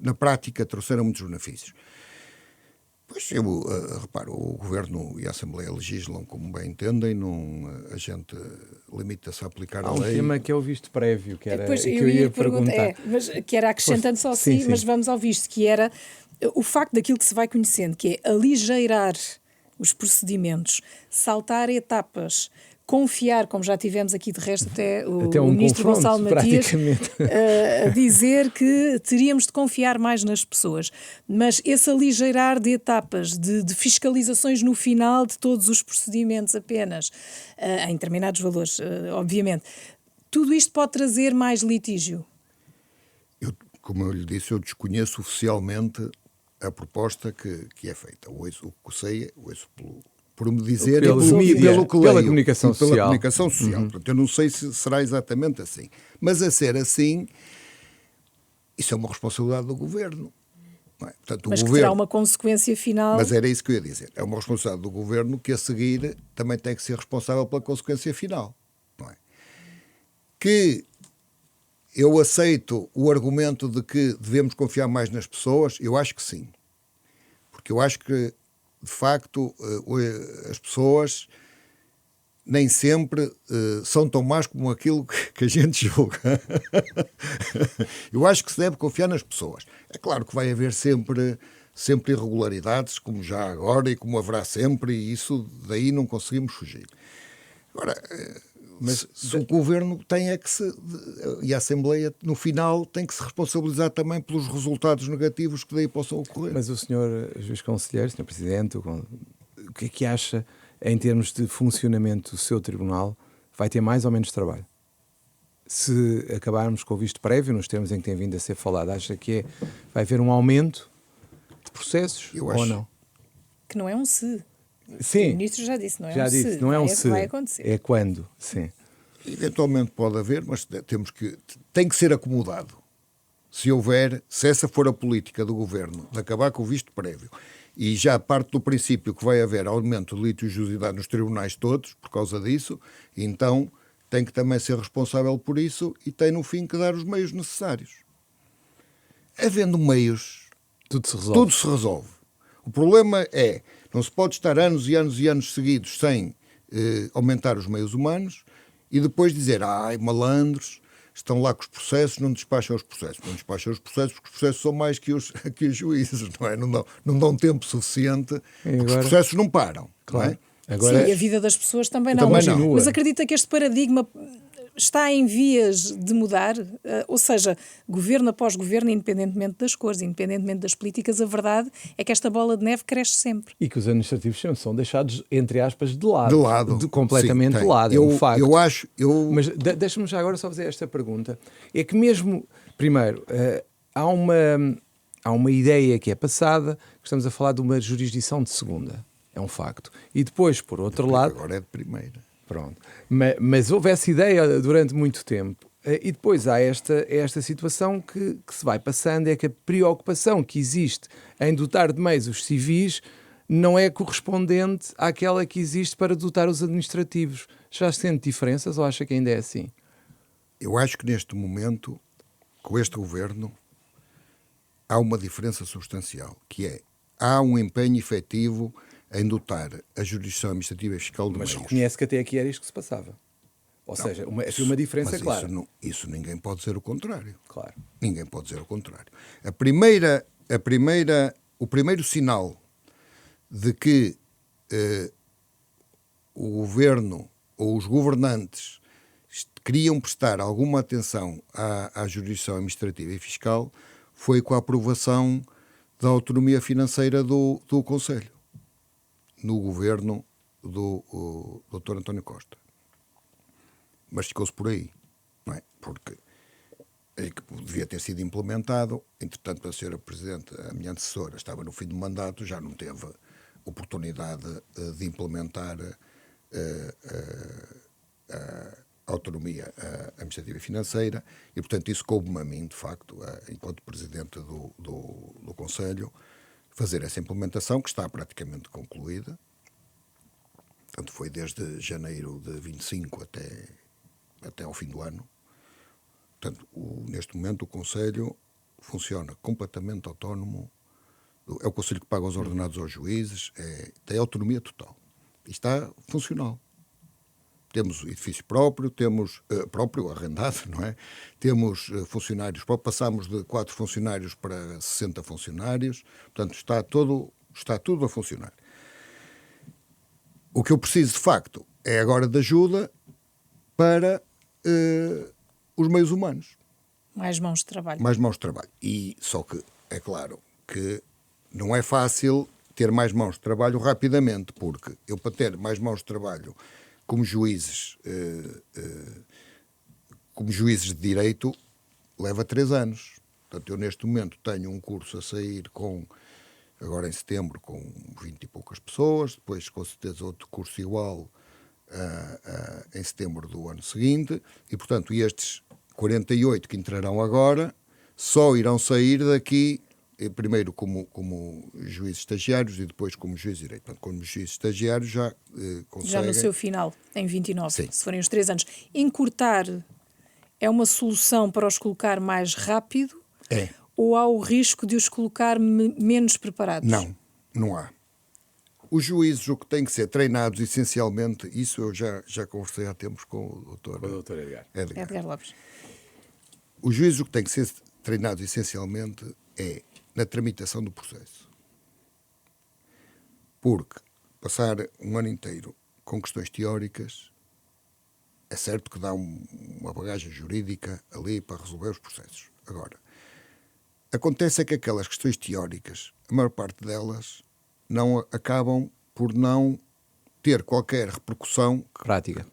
na prática, trouxeram muitos benefícios. Pois eu reparo, o Governo e a Assembleia legislam como bem entendem, a gente limita-se a aplicar a lei.
Há um tema que é o visto prévio, que era que eu ia perguntar.
Mas que era acrescentando só sim, mas vamos ao visto, que era o facto daquilo que se vai conhecendo, que é aligeirar os procedimentos, saltar etapas, confiar, como já tivemos aqui de resto até o Ministro Gonçalo Matias a dizer que teríamos de confiar mais nas pessoas. Mas esse aligeirar de etapas, de fiscalizações no final de todos os procedimentos apenas, em determinados valores, obviamente, tudo isto pode trazer mais litígio?
Como eu lhe disse, eu desconheço oficialmente a proposta que é feita. Ouço por me dizer pelo que leio,
pela comunicação social.
Pela comunicação social. Portanto, eu não sei se será exatamente assim. Mas a ser assim, isso é uma responsabilidade do Governo. Não é? Portanto,
mas que terá uma consequência final.
Mas era isso que eu ia dizer. É uma responsabilidade do Governo que, a seguir, também tem que ser responsável pela consequência final. Não é? Que eu aceito o argumento de que devemos confiar mais nas pessoas, eu acho que sim. Porque eu acho que, de facto, as pessoas nem sempre são tão más como aquilo que a gente julga. Eu acho que se deve confiar nas pessoas. É claro que vai haver sempre irregularidades, como já agora e como haverá sempre, e isso daí não conseguimos fugir. Agora, mas se o Governo e a Assembleia, no final, tem que se responsabilizar também pelos resultados negativos que daí possam ocorrer.
Mas o Sr. Juiz Conselheiro, Sr. Presidente, o que é que acha, em termos de funcionamento do seu tribunal, vai ter mais ou menos trabalho? Se acabarmos com o visto prévio, nos termos em que tem vindo a ser falado, acha que vai haver um aumento de processos ou não?
Que não é um se.
Sim,
o Ministro já disse, não é
já
um
disse,
se.
não é um se.
Vai acontecer.
É quando, sim.
Eventualmente pode haver, mas tem que ser acomodado. Se essa for a política do Governo de acabar com o visto prévio e já parte do princípio que vai haver aumento de litigiosidade nos tribunais todos, por causa disso, então tem que também ser responsável por isso e tem, no fim, que dar os meios necessários. Havendo meios,
tudo se resolve.
O problema é, não se pode estar anos e anos e anos seguidos sem aumentar os meios humanos e depois dizer, malandros, estão lá com os processos, não despacham os processos. Não despacham os processos porque os processos são mais que os juízes, não é? Não dão tempo suficiente, porque os processos não param.
Claro.
Não é?
Sim, e a vida das pessoas também não. Mas acredita que este paradigma está em vias de mudar? Ou seja, governo após governo, independentemente das cores, independentemente das políticas, a verdade é que esta bola de neve cresce sempre.
E que os administrativos são deixados, entre aspas, de lado.
De lado.
Completamente
Sim,
de lado, é um facto.
Eu acho...
Mas deixa-me já agora só fazer esta pergunta. É que mesmo, primeiro, há uma ideia que é passada, que estamos a falar de uma jurisdição de segunda. É um facto. E depois, por outro lado...
Agora é de primeira.
Pronto. Mas houve essa ideia durante muito tempo. E depois há esta situação que se vai passando, é que a preocupação que existe em dotar de meios os civis não é correspondente àquela que existe para dotar os administrativos. Já se sente diferenças ou acha que ainda é assim?
Eu acho que neste momento, com este governo, há uma diferença substancial, que é, há um empenho efetivo em dotar a jurisdição administrativa e fiscal de meios.
Mas reconhece que até aqui era isto que se passava. Ou seja, uma diferença
mas
clara.
Isso ninguém pode dizer o contrário.
Claro.
Ninguém pode dizer o contrário. O primeiro sinal de que o governo ou os governantes queriam prestar alguma atenção à jurisdição administrativa e fiscal foi com a aprovação da autonomia financeira do Conselho, no governo do Dr. António Costa. Mas ficou-se por aí, não é? Porque devia ter sido implementado. Entretanto, a senhora Presidente, a minha antecessora, estava no fim do mandato, já não teve oportunidade de implementar a autonomia administrativa e financeira e, portanto, isso coube-me a mim, de facto, enquanto Presidente do Conselho, fazer essa implementação, que está praticamente concluída. Portanto, foi desde janeiro de 25 até ao fim do ano. Portanto, neste momento o Conselho funciona completamente autónomo. É o Conselho que paga os ordenados aos juízes, tem autonomia total. E está funcional. Temos edifício próprio, temos próprio arrendado, não é? Temos funcionários próprios, passámos de 4 funcionários para 60 funcionários, portanto está tudo a funcionar. O que eu preciso, de facto, é agora de ajuda para os meios humanos.
Mais mãos de trabalho.
Mais mãos de trabalho. E só que, é claro, que não é fácil ter mais mãos de trabalho rapidamente, porque eu, para ter mais mãos de trabalho como juízes de direito, leva 3 anos. Portanto, eu neste momento tenho um curso a sair agora em setembro, com 20 e poucas pessoas, depois com certeza outro curso igual em setembro do ano seguinte, e portanto estes 48 que entrarão agora só irão sair daqui, primeiro como juízes estagiários e depois como juízes de direito. Portanto, como juízes estagiários já conseguem...
Já no seu final, em 29,
Sim.
Se forem os 3 anos. Encurtar é uma solução para os colocar mais rápido?
É.
Ou há o risco de os colocar menos preparados?
Não há. Os juízes, o que têm que ser treinados, essencialmente, isso eu já conversei há tempos com o doutor
Edgar Lopes.
Os juízes, o que têm que ser treinados, essencialmente, é na tramitação do processo. Porque passar um ano inteiro com questões teóricas, é certo que dá uma bagagem jurídica ali para resolver os processos. Agora, acontece que aquelas questões teóricas, a maior parte delas, não acabam por não ter qualquer repercussão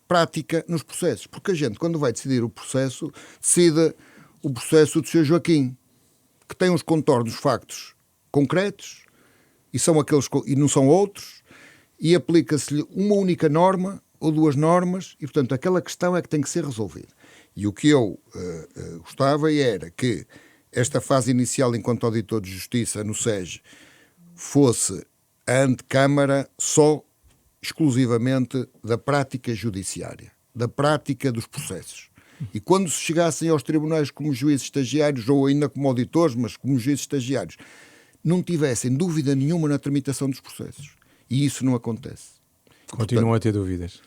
prática nos processos. Porque a gente, quando vai decidir o processo, decide o processo do Sr. Joaquim, que tem uns contornos factos concretos, e são aqueles e não são outros, e aplica-se-lhe uma única norma ou 2 normas, e, portanto, aquela questão é que tem que ser resolvida. E o que eu gostava era que esta fase inicial, enquanto auditor de justiça no SEG, fosse a antecâmara só, exclusivamente, da prática judiciária, da prática dos processos. E quando se chegassem aos tribunais como juízes estagiários, ou ainda como auditores, mas como juízes estagiários, não tivessem dúvida nenhuma na tramitação dos processos. E isso não acontece.
Continuam a ter dúvidas?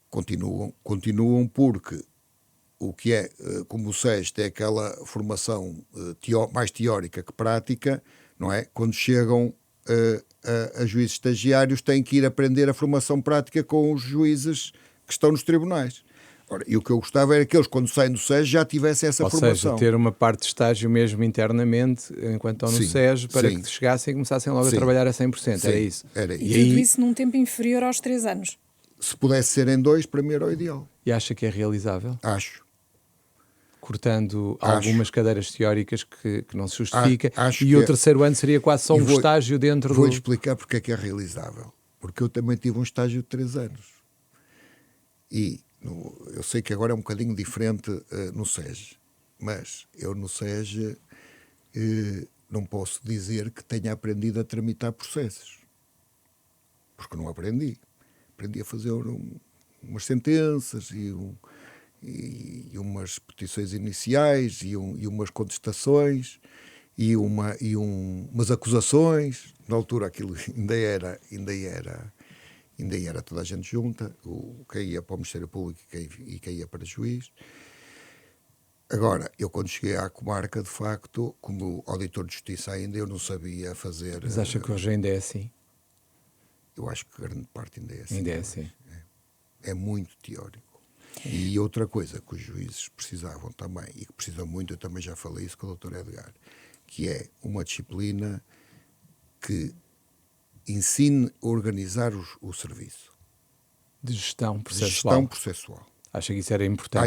Continuam porque o que é, como o SES tem aquela formação mais teórica que prática, não é? Quando chegam a juízes estagiários, têm que ir aprender a formação prática com os juízes que estão nos tribunais. Ora, e o que eu gostava era que eles, quando saem do SES, já tivessem essa formação.
Ou seja, ter uma parte de estágio mesmo internamente, enquanto estão no SES, para que chegassem e começassem logo a trabalhar a 100%.
Sim,
era isso.
Era isso.
E tudo isso num tempo inferior aos 3 anos.
Se pudesse ser em 2, para mim era o ideal.
E acha que é realizável?
Acho.
Cortando algumas cadeiras teóricas que não se justifica,
acho
e o terceiro ano seria quase só um estágio dentro do...
Vou-lhe explicar porque é que é realizável. Porque eu também tive um estágio de 3 anos. E eu sei que agora é um bocadinho diferente no SES, mas eu no SES não posso dizer que tenha aprendido a tramitar processos. Porque não aprendi. Aprendi a fazer umas sentenças e umas petições iniciais e umas contestações e umas acusações. Na altura aquilo ainda era toda a gente junta, quem ia para o Ministério Público e quem ia para juiz. Agora, eu quando cheguei à comarca, de facto, como auditor de justiça ainda, eu não sabia fazer...
Mas acha que hoje ainda é assim?
Eu acho que grande parte ainda é assim.
Ainda é assim.
É muito teórico. E outra coisa que os juízes precisavam também, e que precisam muito, eu também já falei isso com o Dr. Edgar, que é uma disciplina que ensine a organizar o serviço.
De gestão processual.
De gestão processual.
Acha que isso era importante?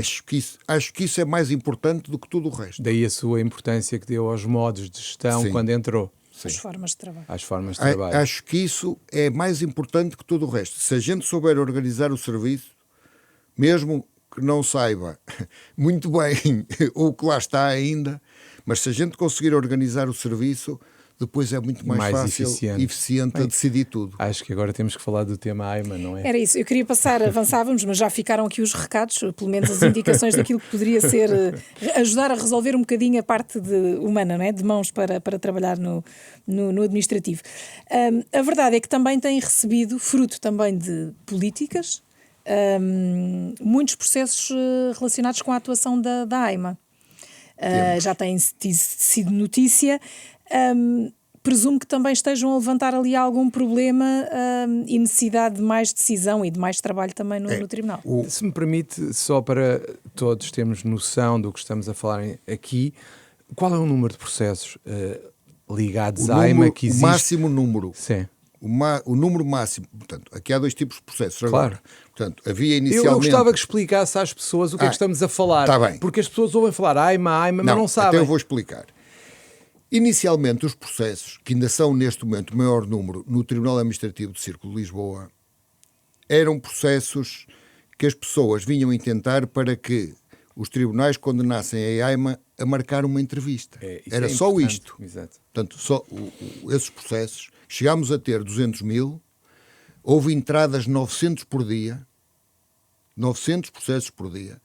Acho que isso é mais importante do que tudo o resto.
Daí a sua importância que deu aos modos de gestão quando entrou.
Sim. As formas de trabalho.
Às formas de trabalho.
Acho que isso é mais importante que tudo o resto. Se a gente souber organizar o serviço, mesmo que não saiba muito bem o que lá está ainda, mas se a gente conseguir organizar o serviço, depois é muito mais fácil e eficiente a decidir tudo.
Acho que agora temos que falar do tema AIMA, não é?
Era isso, eu queria avançávamos, mas já ficaram aqui os recados, pelo menos as indicações daquilo que poderia ser, ajudar a resolver um bocadinho a parte humana, não é? De mãos para trabalhar no administrativo. A verdade é que também tem recebido, fruto também de políticas, muitos processos relacionados com a atuação da AIMA. Já tem sido notícia. Presumo que também estejam a levantar ali algum problema e necessidade de mais decisão e de mais trabalho também no Tribunal.
Se me permite, só para todos termos noção do que estamos a falar aqui, qual é o número de processos ligados à AIMA que existe?
O máximo número.
Sim.
O número máximo. Portanto, aqui há 2 tipos de processos.
Claro.
Agora. Portanto, havia inicialmente...
Eu gostava que explicasse às pessoas o que é que estamos a falar.
Tá bem.
Porque as pessoas ouvem falar AIMA, mas não sabem.
Então eu vou explicar. Inicialmente, os processos, que ainda são neste momento o maior número no Tribunal Administrativo do Círculo de Lisboa, eram processos que as pessoas vinham intentar para que os tribunais condenassem a AIMA a marcar uma entrevista. Era só isto.
Exato.
Portanto, só esses processos, chegámos a ter 200 mil, houve entradas 900 por dia, 900 processos por dia,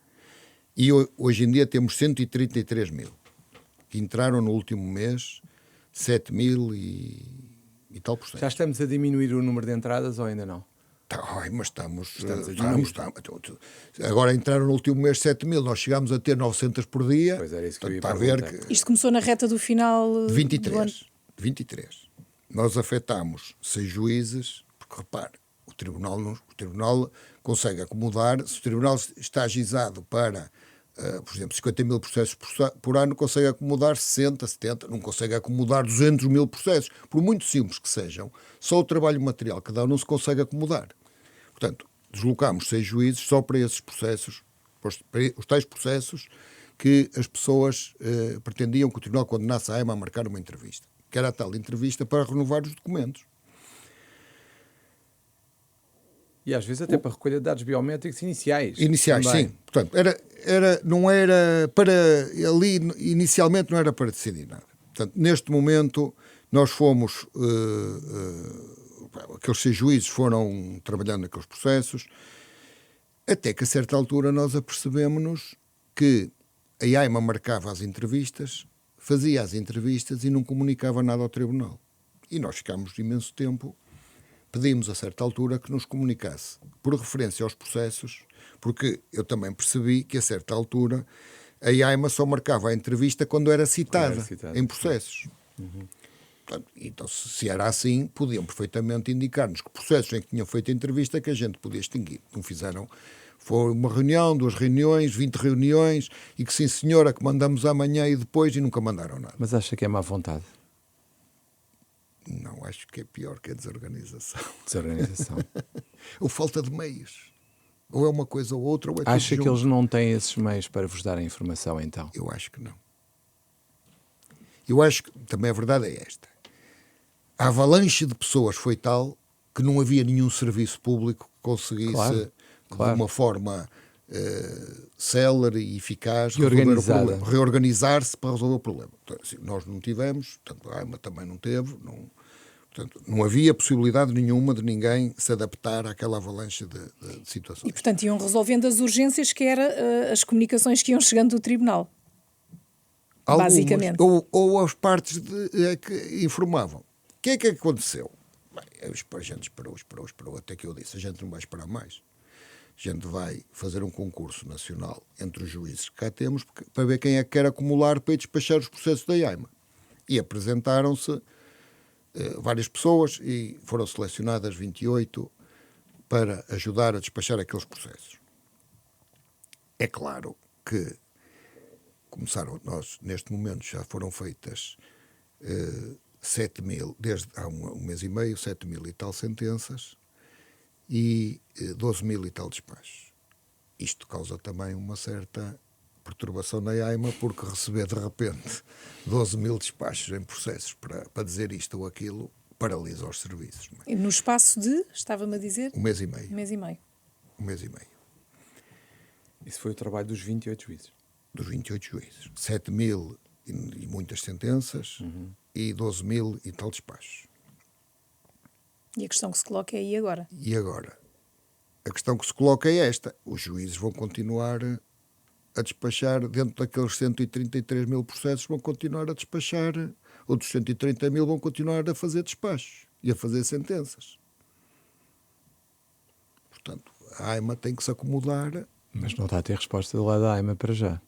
e hoje em dia temos 133 mil, que entraram no último mês, 7 mil e tal por cento.
Já estamos a diminuir o número de entradas ou ainda não?
Mas estamos agora entraram no último mês 7 mil, nós chegámos a ter 900 por dia.
Pois era isso que eu ia
está a ver que...
Isto começou na reta do final...
23. Nós afetámos 6 juízes, porque repare, o tribunal consegue acomodar, se o tribunal está agizado para, por exemplo, 50 mil processos por ano, consegue acomodar 60, 70, não consegue acomodar 200 mil processos, por muito simples que sejam, só o trabalho material que dá não se consegue acomodar. Portanto, deslocámos 6 juízes só para esses processos, para os tais processos que as pessoas pretendiam que o tribunal condenasse a AIMA a marcar uma entrevista, que era a tal entrevista para renovar os documentos.
E às vezes até para recolha de dados biométricos iniciais.
Iniciais,
também.
sim. Portanto, não era para... Ali, inicialmente, não era para decidir nada. Portanto, neste momento, nós fomos... aqueles 6 juízes foram trabalhando naqueles processos, até que a certa altura nós apercebemos-nos que a AIMA marcava as entrevistas, fazia as entrevistas e não comunicava nada ao tribunal. E nós ficámos imenso tempo pedimos a certa altura que nos comunicasse por referência aos processos, porque eu também percebi que a certa altura a AIMA só marcava a entrevista quando era citada em processos. Então, se era assim, podiam perfeitamente indicar-nos que processos em que tinham feito a entrevista que a gente podia extinguir. Não fizeram. Foi uma reunião, 2 reuniões, 20 reuniões, e que sim senhora, que mandamos amanhã e depois, e nunca mandaram nada.
Mas acha que é má vontade?
Não, acho que é pior que a desorganização.
Desorganização.
Ou falta de meios. Ou é uma coisa ou outra, ou é tudo
Acha que
junto.
eles não têm esses meios para vos dar a informação, então?
Eu acho que não. Eu acho que também a verdade é esta. A avalanche de pessoas foi tal que não havia nenhum serviço público que conseguisse,
claro.
de uma forma célere e eficaz, reorganizar-se para resolver o problema. Então, assim, nós não tivemos, portanto, a AIMA também não teve, portanto, não havia possibilidade nenhuma de ninguém se adaptar àquela avalanche de situações.
E, portanto, iam resolvendo as urgências que era as comunicações que iam chegando do tribunal.
Algumas,
basicamente.
Ou as partes que informavam. O que é que aconteceu? Bem, a gente esperou, até que eu disse, a gente não vai esperar mais. A gente vai fazer um concurso nacional entre os juízes que cá temos para ver quem é que quer acumular para ir despachar os processos da AIMA. E apresentaram-se várias pessoas e foram selecionadas 28 para ajudar a despachar aqueles processos. É claro que neste momento já foram feitas 7.000, desde há um mês e meio, 7.000 e tal sentenças e 12.000 e tal despachos. Isto causa também uma certa perturbação na AIMA, porque receber de repente 12.000 despachos em processos para dizer isto ou aquilo paralisa os serviços. Não é?
No espaço de, estava-me a dizer?
Um mês e meio.
Um mês e meio.
Um mês e meio.
Isso foi o trabalho dos 28 juízes.
Dos 28 juízes. 7.000 e muitas sentenças e 12.000 e tal despachos.
E a questão que se coloca é aí agora.
E agora? A questão que se coloca é esta. Os juízes vão continuar a despachar, dentro daqueles 133.000 processos, vão continuar a despachar, outros 130.000 vão continuar a fazer despachos e a fazer sentenças. Portanto, a AIMA tem que se acomodar.
Mas não está a ter resposta do lado da AIMA para já.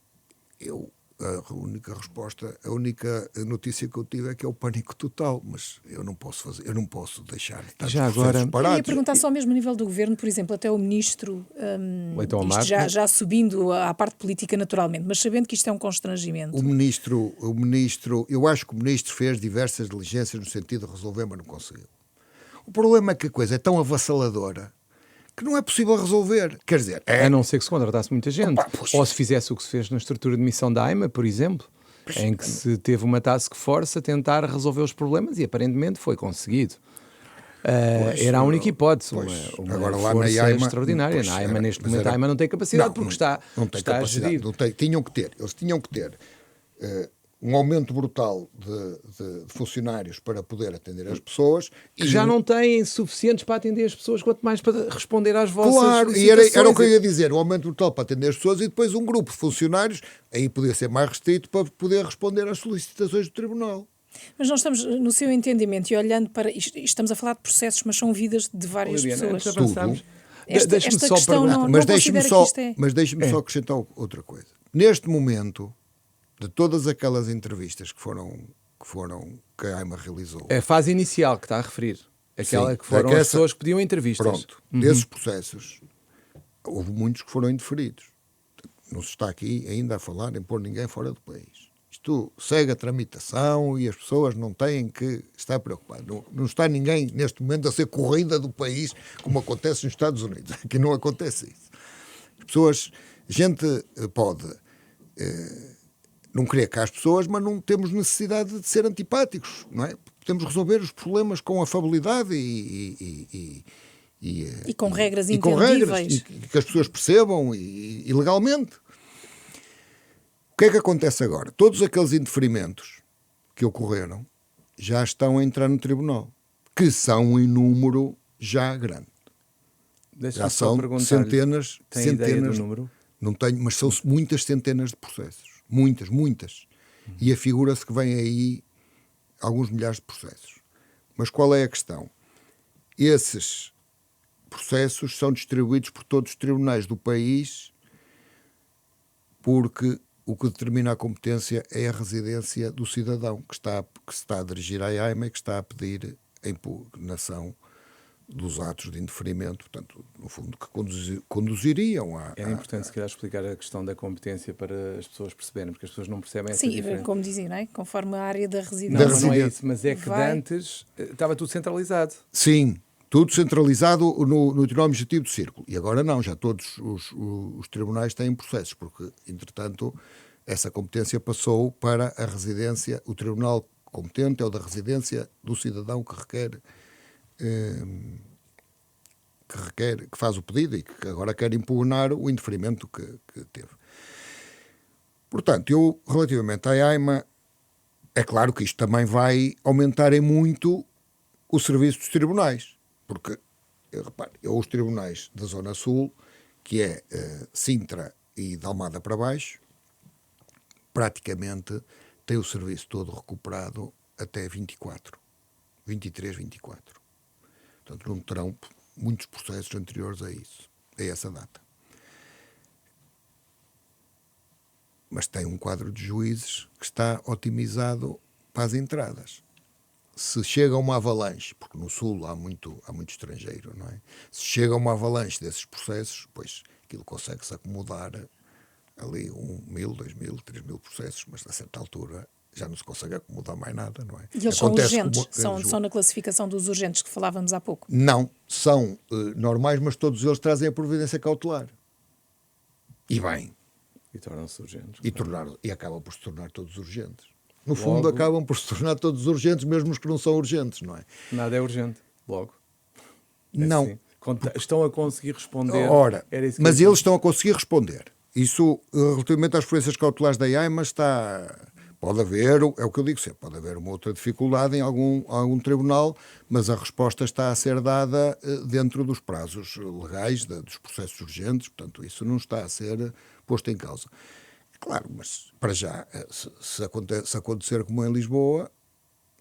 A única notícia que eu tive é que é o pânico total, mas eu não posso deixar de estar
já agora
parados.
Eu ia perguntar só mesmo a nível do governo, por exemplo, até o ministro, isto já subindo à parte política naturalmente, mas sabendo que isto é um constrangimento.
O ministro, eu acho que o ministro fez diversas diligências no sentido de resolver, mas não conseguiu. O problema é que a coisa é tão avassaladora que não é possível resolver. Quer dizer...
A não ser que se contratasse muita gente. Ou se fizesse o que se fez na estrutura de missão da AIMA, por exemplo, em que se teve uma task force a tentar resolver os problemas e aparentemente foi conseguido. Era a única hipótese. Uma
agora, lá
força
na AIMA,
extraordinária. Na AIMA, neste momento, a AIMA não tem capacidade porque está a gerir.
Eles tinham que ter um aumento brutal de funcionários para poder atender as pessoas.
Que já não têm suficientes para atender as pessoas, quanto mais para responder às vossas
solicitações. E era o que eu ia dizer, um aumento brutal para atender as pessoas e depois um grupo de funcionários, aí podia ser mais restrito para poder responder às solicitações do Tribunal.
Mas nós estamos, no seu entendimento, e olhando para isto, estamos a falar de processos, mas são vidas de várias pessoas. Esta questão não considera que isto é...
Mas deixe-me só acrescentar outra coisa. Neste momento, de todas aquelas entrevistas que a AIMA realizou...
É a fase inicial que está a referir. Aquela
sim,
que foram as pessoas que pediam entrevistas.
Pronto. Desses processos, houve muitos que foram indeferidos. Não se está aqui ainda a falar em pôr ninguém fora do país. Isto segue a tramitação e as pessoas não têm que estar preocupadas. Não está ninguém, neste momento, a ser corrida do país, como acontece nos Estados Unidos. Aqui não acontece isso. As pessoas... A gente pode... não querer cá as pessoas, mas não temos necessidade de ser antipáticos, não é? Podemos resolver os problemas com afabilidade e
com regras entendíveis.
E que as pessoas percebam e legalmente. O que é que acontece agora? Todos aqueles indeferimentos que ocorreram já estão a entrar no tribunal, que são em número já grande. Já são centenas.
Tem ideia do número?
Não tenho, mas são muitas centenas de processos. Muitas. E afigura-se que vem aí alguns milhares de processos. Mas qual é a questão? esses processos são distribuídos por todos os tribunais do país, porque o que determina a competência é a residência do cidadão que se está a dirigir à AIMA e que está a pedir a impugnação dos atos de indeferimento, portanto, no fundo, que conduziriam a...
Era importante, se calhar, explicar a questão da competência para as pessoas perceberem, porque as pessoas não percebem essa diferença.
Sim, como dizia, não é? Conforme a área da residência.
Não é isso, mas é que antes estava tudo centralizado.
Sim, tudo centralizado no Tribunal Administrativo do Círculo. E agora não, já todos os tribunais têm processos, porque, entretanto, essa competência passou para a residência, o tribunal competente é o da residência do cidadão que faz o pedido e que agora quer impugnar o indeferimento que teve. Portanto, eu, relativamente à AIMA, é claro que isto também vai aumentar em muito o serviço dos tribunais, porque, repare, os tribunais da Zona Sul, que é Sintra e de Almada para baixo, praticamente têm o serviço todo recuperado até 23, 24. Portanto, não terão muitos processos anteriores a essa data. Mas tem um quadro de juízes que está otimizado para as entradas. Se chega a uma avalanche, porque no Sul há muito estrangeiro, não é? Se chega a uma avalanche desses processos, pois aquilo consegue-se acomodar ali 1.000, 2.000, 3.000 processos, mas a certa altura já não se consegue acomodar mais nada, não é?
E eles são urgentes? São na classificação dos urgentes que falávamos há pouco?
Não, são normais, mas todos eles trazem a providência cautelar. E bem.
E tornam-se urgentes.
E acabam por se tornar todos urgentes. No fundo, acabam por se tornar todos urgentes, mesmo os que não são urgentes, não é?
Nada é urgente, logo.
Não.
Assim. Estão a conseguir responder.
Ora, mas eles estão a conseguir responder. Isso, relativamente às providências cautelares da AIMA, pode haver, é o que eu digo sempre, pode haver uma outra dificuldade em algum tribunal, mas a resposta está a ser dada dentro dos prazos legais dos processos urgentes, portanto, isso não está a ser posto em causa. Claro, mas para já, se acontecer como em Lisboa,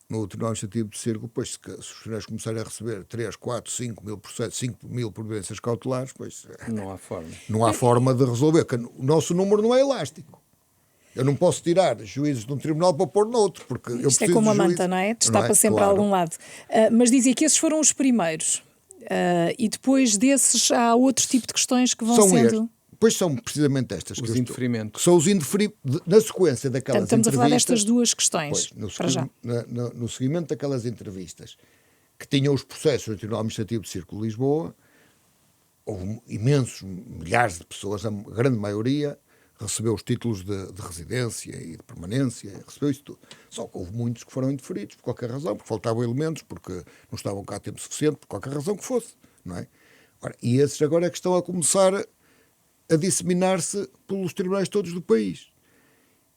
no Tribunal Administrativo de Círculo, pois se os tribunais começarem a receber 3, 4, 5 mil processos, 5 mil providências cautelares, pois
não há forma.
Não há forma de resolver, porque o nosso número não é elástico. Eu não posso tirar juízes de um tribunal para pôr noutro, porque eu preciso.
Isto é como a manta, não é? Destapa sempre a algum lado. Mas dizia que esses foram os primeiros. E depois desses há outro tipo de questões que vão sendo...
Pois são precisamente estas
os indeferimentos.
São os indeferimentos, na sequência daquelas entrevistas.
Estamos a falar destas duas questões, para já.
No seguimento daquelas entrevistas que tinham os processos do Tribunal Administrativo de Círculo de Lisboa, houve imensos, milhares de pessoas, a grande maioria, recebeu os títulos de residência e de permanência, recebeu isso tudo. Só que houve muitos que foram indeferidos, por qualquer razão, porque faltavam elementos, porque não estavam cá a tempo suficiente, por qualquer razão que fosse, não é? E esses agora é que estão a começar a disseminar-se pelos tribunais todos do país.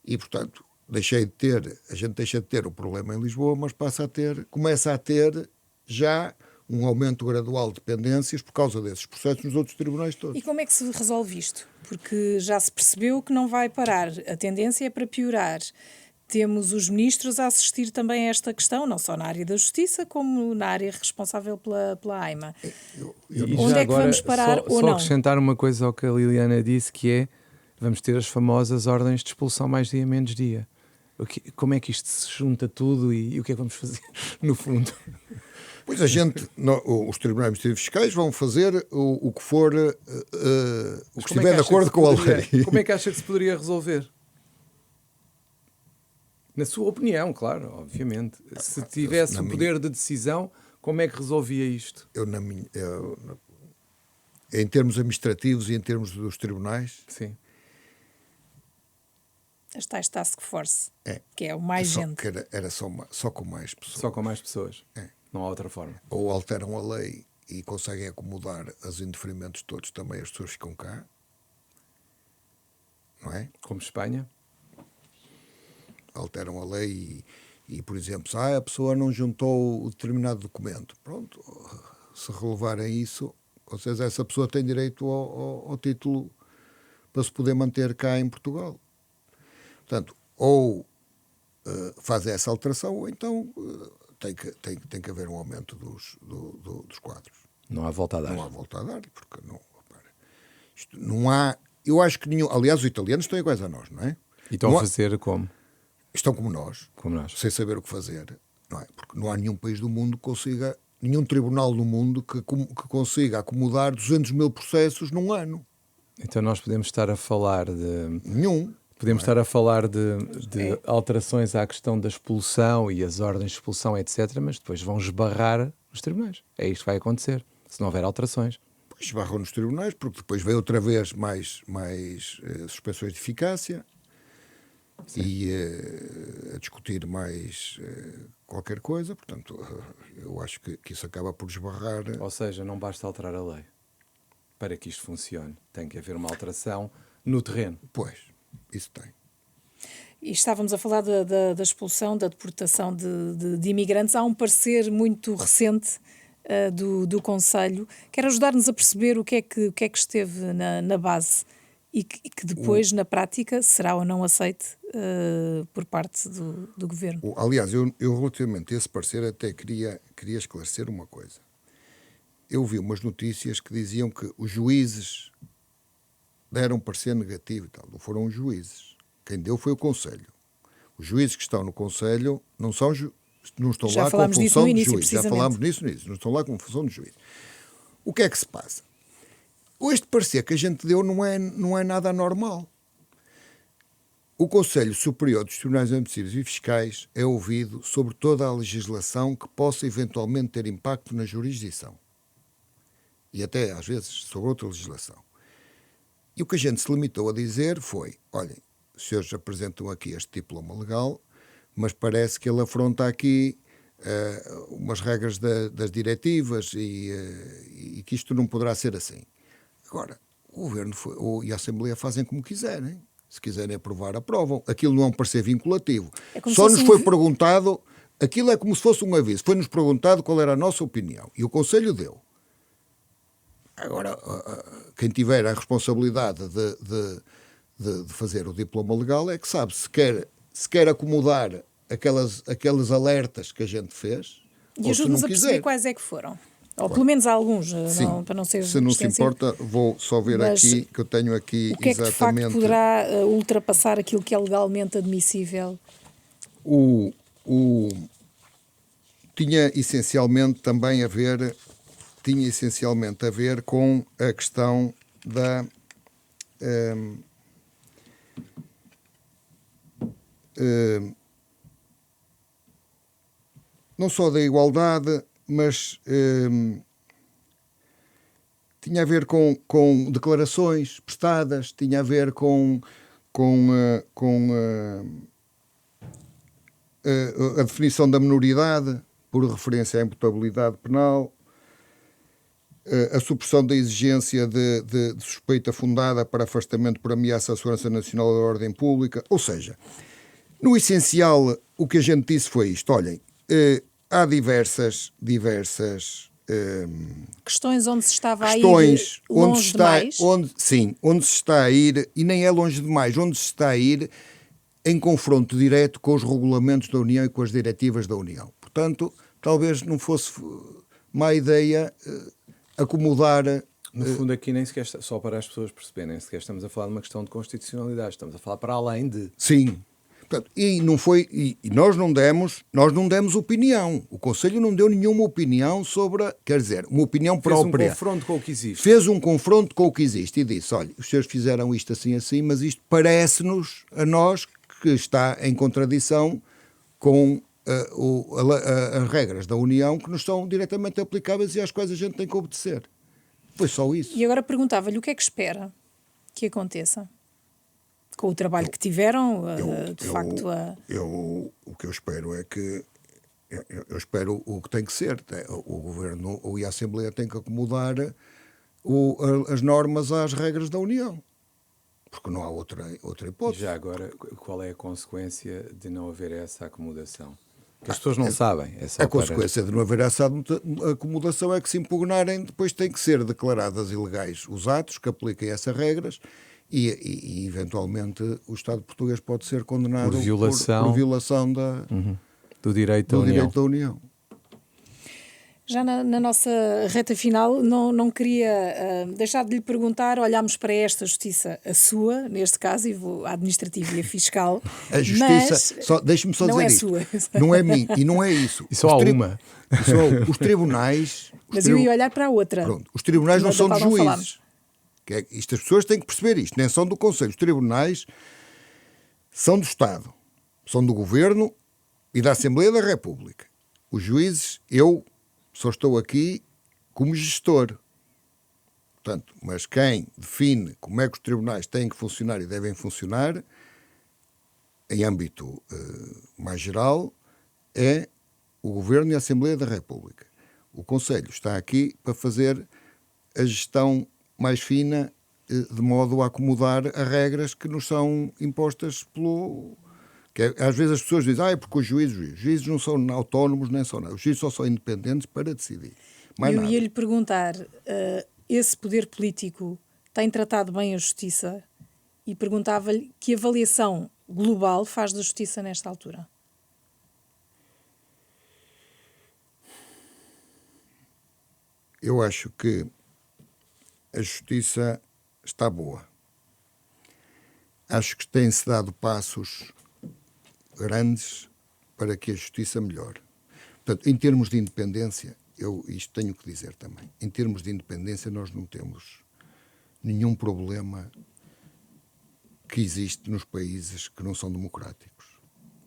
E, portanto, a gente deixa de ter o problema em Lisboa, mas começa a ter já um aumento gradual de pendências por causa desses processos nos outros tribunais todos.
E como é que se resolve isto? Porque já se percebeu que não vai parar. A tendência é para piorar. Temos os ministros a assistir também a esta questão, não só na área da Justiça, como na área responsável pela AIMA. Onde é que vamos parar ou não?
Só acrescentar uma coisa ao que a Liliana disse, que é, vamos ter as famosas ordens de expulsão mais dia, menos dia. Como é que isto se junta tudo e o que é que vamos fazer, no fundo?
Pois os tribunais administrativos fiscais vão fazer o que for, o que estiver de acordo com a lei.
Como é que acha que se poderia resolver? Na sua opinião, claro, obviamente. Se tivesse o poder de decisão, como é que resolvia isto?
Em termos administrativos e em termos dos tribunais?
Sim.
As tais task force, que é o mais gente.
Era só com mais pessoas.
Só com mais pessoas. Não há outra forma.
Ou alteram a lei e conseguem acomodar os indeferimentos todos, também as pessoas ficam cá. Não é?
Como Espanha.
Alteram a lei e, por exemplo, se a pessoa não juntou o determinado documento, pronto, se relevarem isso, ou seja, essa pessoa tem direito ao título para se poder manter cá em Portugal. Portanto, ou fazem essa alteração, ou então tem que haver um aumento dos quadros.
Não há volta a dar.
Não há volta a dar, porque isto não há... Eu acho que nenhum... Aliás, os italianos estão iguais a nós, não é?
E estão a fazer como?
Estão como nós, sem saber o que fazer, não é? Porque não há nenhum país do mundo que consiga, nenhum tribunal do mundo que consiga acomodar 200 mil processos num ano.
Então nós podemos estar a falar de...
Nenhum.
Podemos estar a falar de alterações à questão da expulsão e as ordens de expulsão, etc., mas depois vão esbarrar nos tribunais. É isto que vai acontecer, se não houver alterações.
Esbarram nos tribunais, porque depois vem outra vez mais suspensões de eficácia. Sim. E a discutir mais qualquer coisa. Portanto, eu acho que isso acaba por esbarrar.
Ou seja, não basta alterar a lei para que isto funcione. Tem que haver uma alteração no terreno.
Pois, isso tem.
E estávamos a falar da expulsão, da deportação de imigrantes. Há um parecer muito recente do Conselho. Quer ajudar-nos a perceber o que é que esteve na base e que depois, na prática, será ou não aceite por parte do Governo.
Aliás, eu relativamente a esse parecer até queria esclarecer uma coisa. Eu vi umas notícias que diziam que os juízes deram parecer negativo e tal. Não foram os juízes. Quem deu foi o Conselho. Os juízes que estão no Conselho não estão lá com função de juiz. Já falámos nisso. Não estão lá com função de juiz. O que é que se passa? Este parecer que a gente deu não é nada anormal. O Conselho Superior dos Tribunais Administrativos e Fiscais é ouvido sobre toda a legislação que possa eventualmente ter impacto na jurisdição. E até, às vezes, sobre outra legislação. E o que a gente se limitou a dizer foi, olhem, os senhores apresentam aqui este diploma legal, mas parece que ele afronta aqui umas regras das diretivas e que isto não poderá ser assim. Agora, o Governo e a Assembleia fazem como quiserem. Se quiserem aprovar, aprovam. Aquilo não é um parecer vinculativo. Só nos foi perguntado, aquilo é como se fosse um aviso. Foi-nos perguntado qual era a nossa opinião. E o Conselho deu. Agora, quem tiver a responsabilidade de fazer o diploma legal é que sabe se quer acomodar aqueles alertas que a gente fez.
E ajuda-nos a perceber quais é que foram. Ou pelo menos alguns, não, para não ser
se não se importa, vou só ver aqui, que eu tenho aqui
o que exatamente... O que é que de facto poderá ultrapassar aquilo que é legalmente admissível?
Tinha essencialmente a ver com a questão da... não só da igualdade, mas tinha a ver com declarações prestadas, tinha a ver com a definição da minoridade por referência à imputabilidade penal, a supressão da exigência de suspeita fundada para afastamento por ameaça à segurança nacional ou à ordem pública. Ou seja, no essencial, o que a gente disse foi isto. Olhem, há diversas
questões onde se estava a ir longe demais.
Onde se está a ir, e nem é longe demais, onde se está a ir em confronto direto com os regulamentos da União e com as diretivas da União. Portanto, talvez não fosse má ideia acomodar...
No fundo, aqui nem sequer, só para as pessoas perceberem, nem sequer estamos a falar de uma questão de constitucionalidade, estamos a falar para além de...
Sim. Portanto, e não foi, e nós não demos opinião. O Conselho não deu nenhuma opinião sobre, quer dizer, uma opinião própria.
Fez um confronto com o que existe.
Fez um confronto com o que existe e disse, olha, os senhores fizeram isto assim, mas isto parece-nos a nós que está em contradição com as regras da União que nos são diretamente aplicáveis e às quais a gente tem que obedecer. Foi só isso.
E agora perguntava-lhe o que é que espera que aconteça? Com o trabalho que tiveram, de facto...
O que eu espero é que... Eu espero o que tem que ser. O Governo e a Assembleia têm que acomodar as normas às regras da União. Porque não há outra hipótese.
Já agora, qual é a consequência de não haver essa acomodação? Que as pessoas não sabem.
A consequência de não haver essa acomodação é que, se impugnarem, depois têm que ser declaradas ilegais os atos que apliquem essas regras e eventualmente, o Estado português pode ser condenado
por violação
da
do direito
da União.
Já na nossa reta final, não queria deixar de lhe perguntar, olhámos para esta justiça, a sua, neste caso, a administrativa e a fiscal.
A justiça, deixe-me só dizer isto, não é mim, e não é isso.
E só há uma.
Os tribunais...
Mas eu ia olhar para a outra.
Pronto, os tribunais não são dos juízes. As pessoas têm que perceber isto, nem são do Conselho. Os tribunais são do Estado, são do Governo e da Assembleia da República. Os juízes, eu só estou aqui como gestor. Portanto, mas quem define como é que os tribunais têm que funcionar e devem funcionar, em âmbito mais geral, é o Governo e a Assembleia da República. O Conselho está aqui para fazer a gestão mais fina, de modo a acomodar a regras que nos são impostas pelo... às vezes as pessoas dizem, é porque os juízes não são autónomos, nem são nada. Os juízes só são independentes para decidir.
Eu ia lhe perguntar, esse poder político tem tratado bem a justiça? E perguntava-lhe que avaliação global faz da justiça nesta altura?
Eu acho que a justiça está boa. Acho que têm-se dado passos grandes para que a justiça melhore. Portanto, em termos de independência, isto tenho que dizer também, em termos de independência nós não temos nenhum problema que existe nos países que não são democráticos.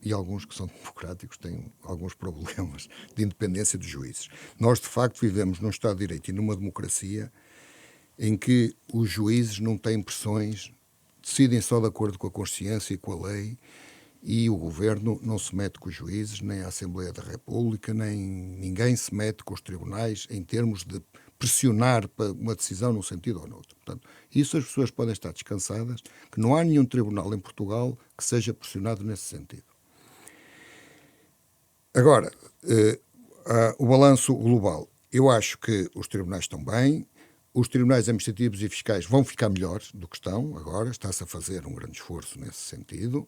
E alguns que são democráticos têm alguns problemas de independência dos juízes. Nós, de facto, vivemos num Estado de Direito e numa democracia em que os juízes não têm pressões, decidem só de acordo com a consciência e com a lei, e o Governo não se mete com os juízes, nem a Assembleia da República, nem ninguém se mete com os tribunais em termos de pressionar para uma decisão num sentido ou no outro. Portanto, isso as pessoas podem estar descansadas, que não há nenhum tribunal em Portugal que seja pressionado nesse sentido. Agora, o balanço global. Eu acho que os tribunais estão bem, os tribunais administrativos e fiscais vão ficar melhores do que estão agora, está-se a fazer um grande esforço nesse sentido,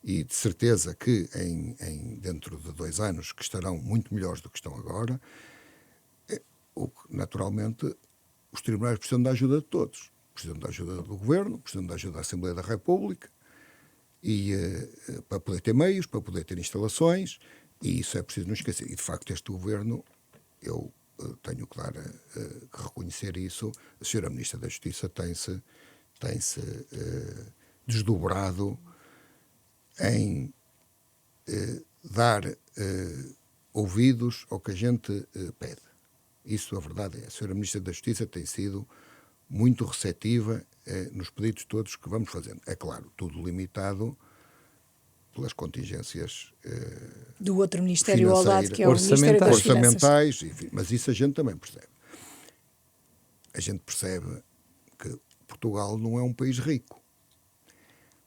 e de certeza que dentro de 2 anos que estarão muito melhores do que estão agora. Naturalmente, os tribunais precisam da ajuda de todos. Precisam da ajuda do Governo, precisam da ajuda da Assembleia da República, e para poder ter meios, para poder ter instalações, e isso é preciso não esquecer. E, de facto, este Governo, eu tenho que que reconhecer isso, a Sra. Ministra da Justiça tem-se desdobrado em dar ouvidos ao que a gente pede. Isso, a verdade é. A Sra. Ministra da Justiça tem sido muito receptiva nos pedidos todos que vamos fazendo. É claro, tudo limitado pelas contingências
do outro Ministério ao lado, que é o Ministério das
orçamentais, enfim, mas isso a gente também percebe. A gente percebe que Portugal não é um país rico.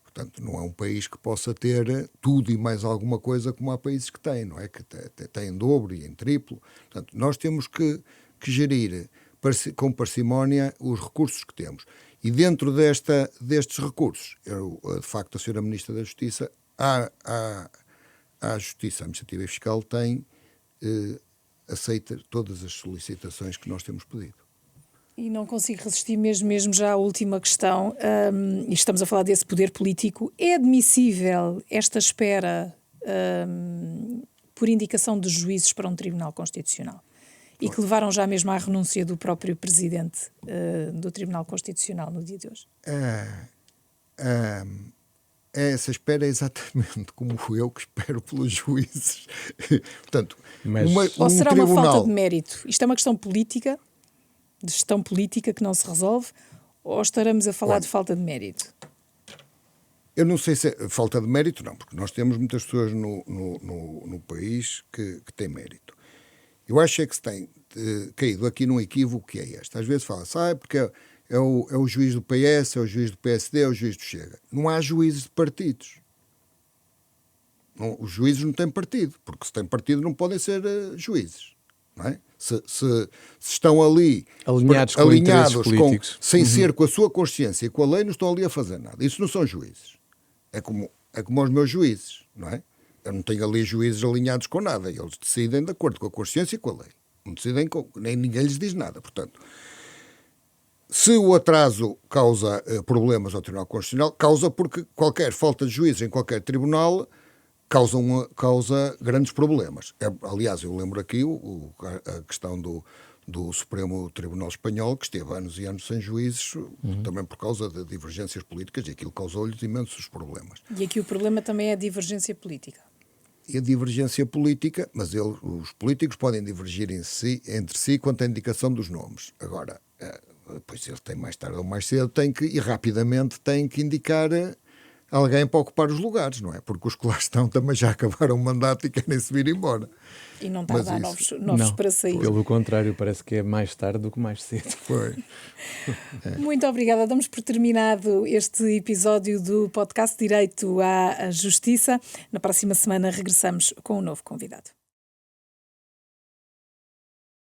Portanto, não é um país que possa ter tudo e mais alguma coisa como há países que têm, não é? Que têm em dobro e em triplo. Portanto, nós temos que gerir com parcimónia os recursos que temos. E dentro destes recursos, de facto, a Sra. Ministra da Justiça, a Justiça Administrativa e Fiscal aceita todas as solicitações que nós temos pedido.
E não consigo resistir mesmo já à última questão, e estamos a falar desse poder político. É admissível esta espera por indicação dos juízes para um Tribunal Constitucional? E que levaram já mesmo à renúncia do próprio Presidente do Tribunal Constitucional no dia de hoje?
Essa espera é exatamente como eu que espero pelos juízes. Portanto,
ou será uma falta de mérito? Isto é uma questão política, de gestão política que não se resolve, ou estaremos a falar de falta de mérito?
Eu não sei se é falta de mérito, não, porque nós temos muitas pessoas no país que têm mérito. Eu acho é que se tem caído aqui num equívoco que é este. Às vezes fala-se, porque é o juiz do PS, é o juiz do PSD, é o juiz do Chega. Não há juízes de partidos. Não, os juízes não têm partido, porque se têm partido não podem ser juízes. Não é? Se estão ali
alinhados
sem ser com a sua consciência e com a lei, não estão ali a fazer nada. Isso não são juízes. É como os meus juízes, não é? Eu não tenho ali juízes alinhados com nada. Eles decidem de acordo com a consciência e com a lei. Não decidem nem ninguém lhes diz nada. Portanto, se o atraso causa problemas ao Tribunal Constitucional, causa porque qualquer falta de juízes em qualquer tribunal causa grandes problemas. Aliás, eu lembro aqui a questão do Supremo Tribunal Espanhol, que esteve anos e anos sem juízes, também por causa de divergências políticas, e aquilo causou-lhes imensos problemas.
E aqui o problema também é a divergência política.
E a divergência política, mas os políticos podem divergir entre si quanto à indicação dos nomes. Agora, pois ele tem mais tarde ou mais cedo, e rapidamente tem que indicar alguém para ocupar os lugares, não é? Porque os que lá estão também já acabaram o mandato e querem se vir embora.
E não está a dar novos para sair.
Pelo contrário, parece que é mais tarde do que mais cedo.
Foi.
Muito obrigada. Damos por terminado este episódio do podcast Direito à Justiça. Na próxima semana regressamos com um novo convidado.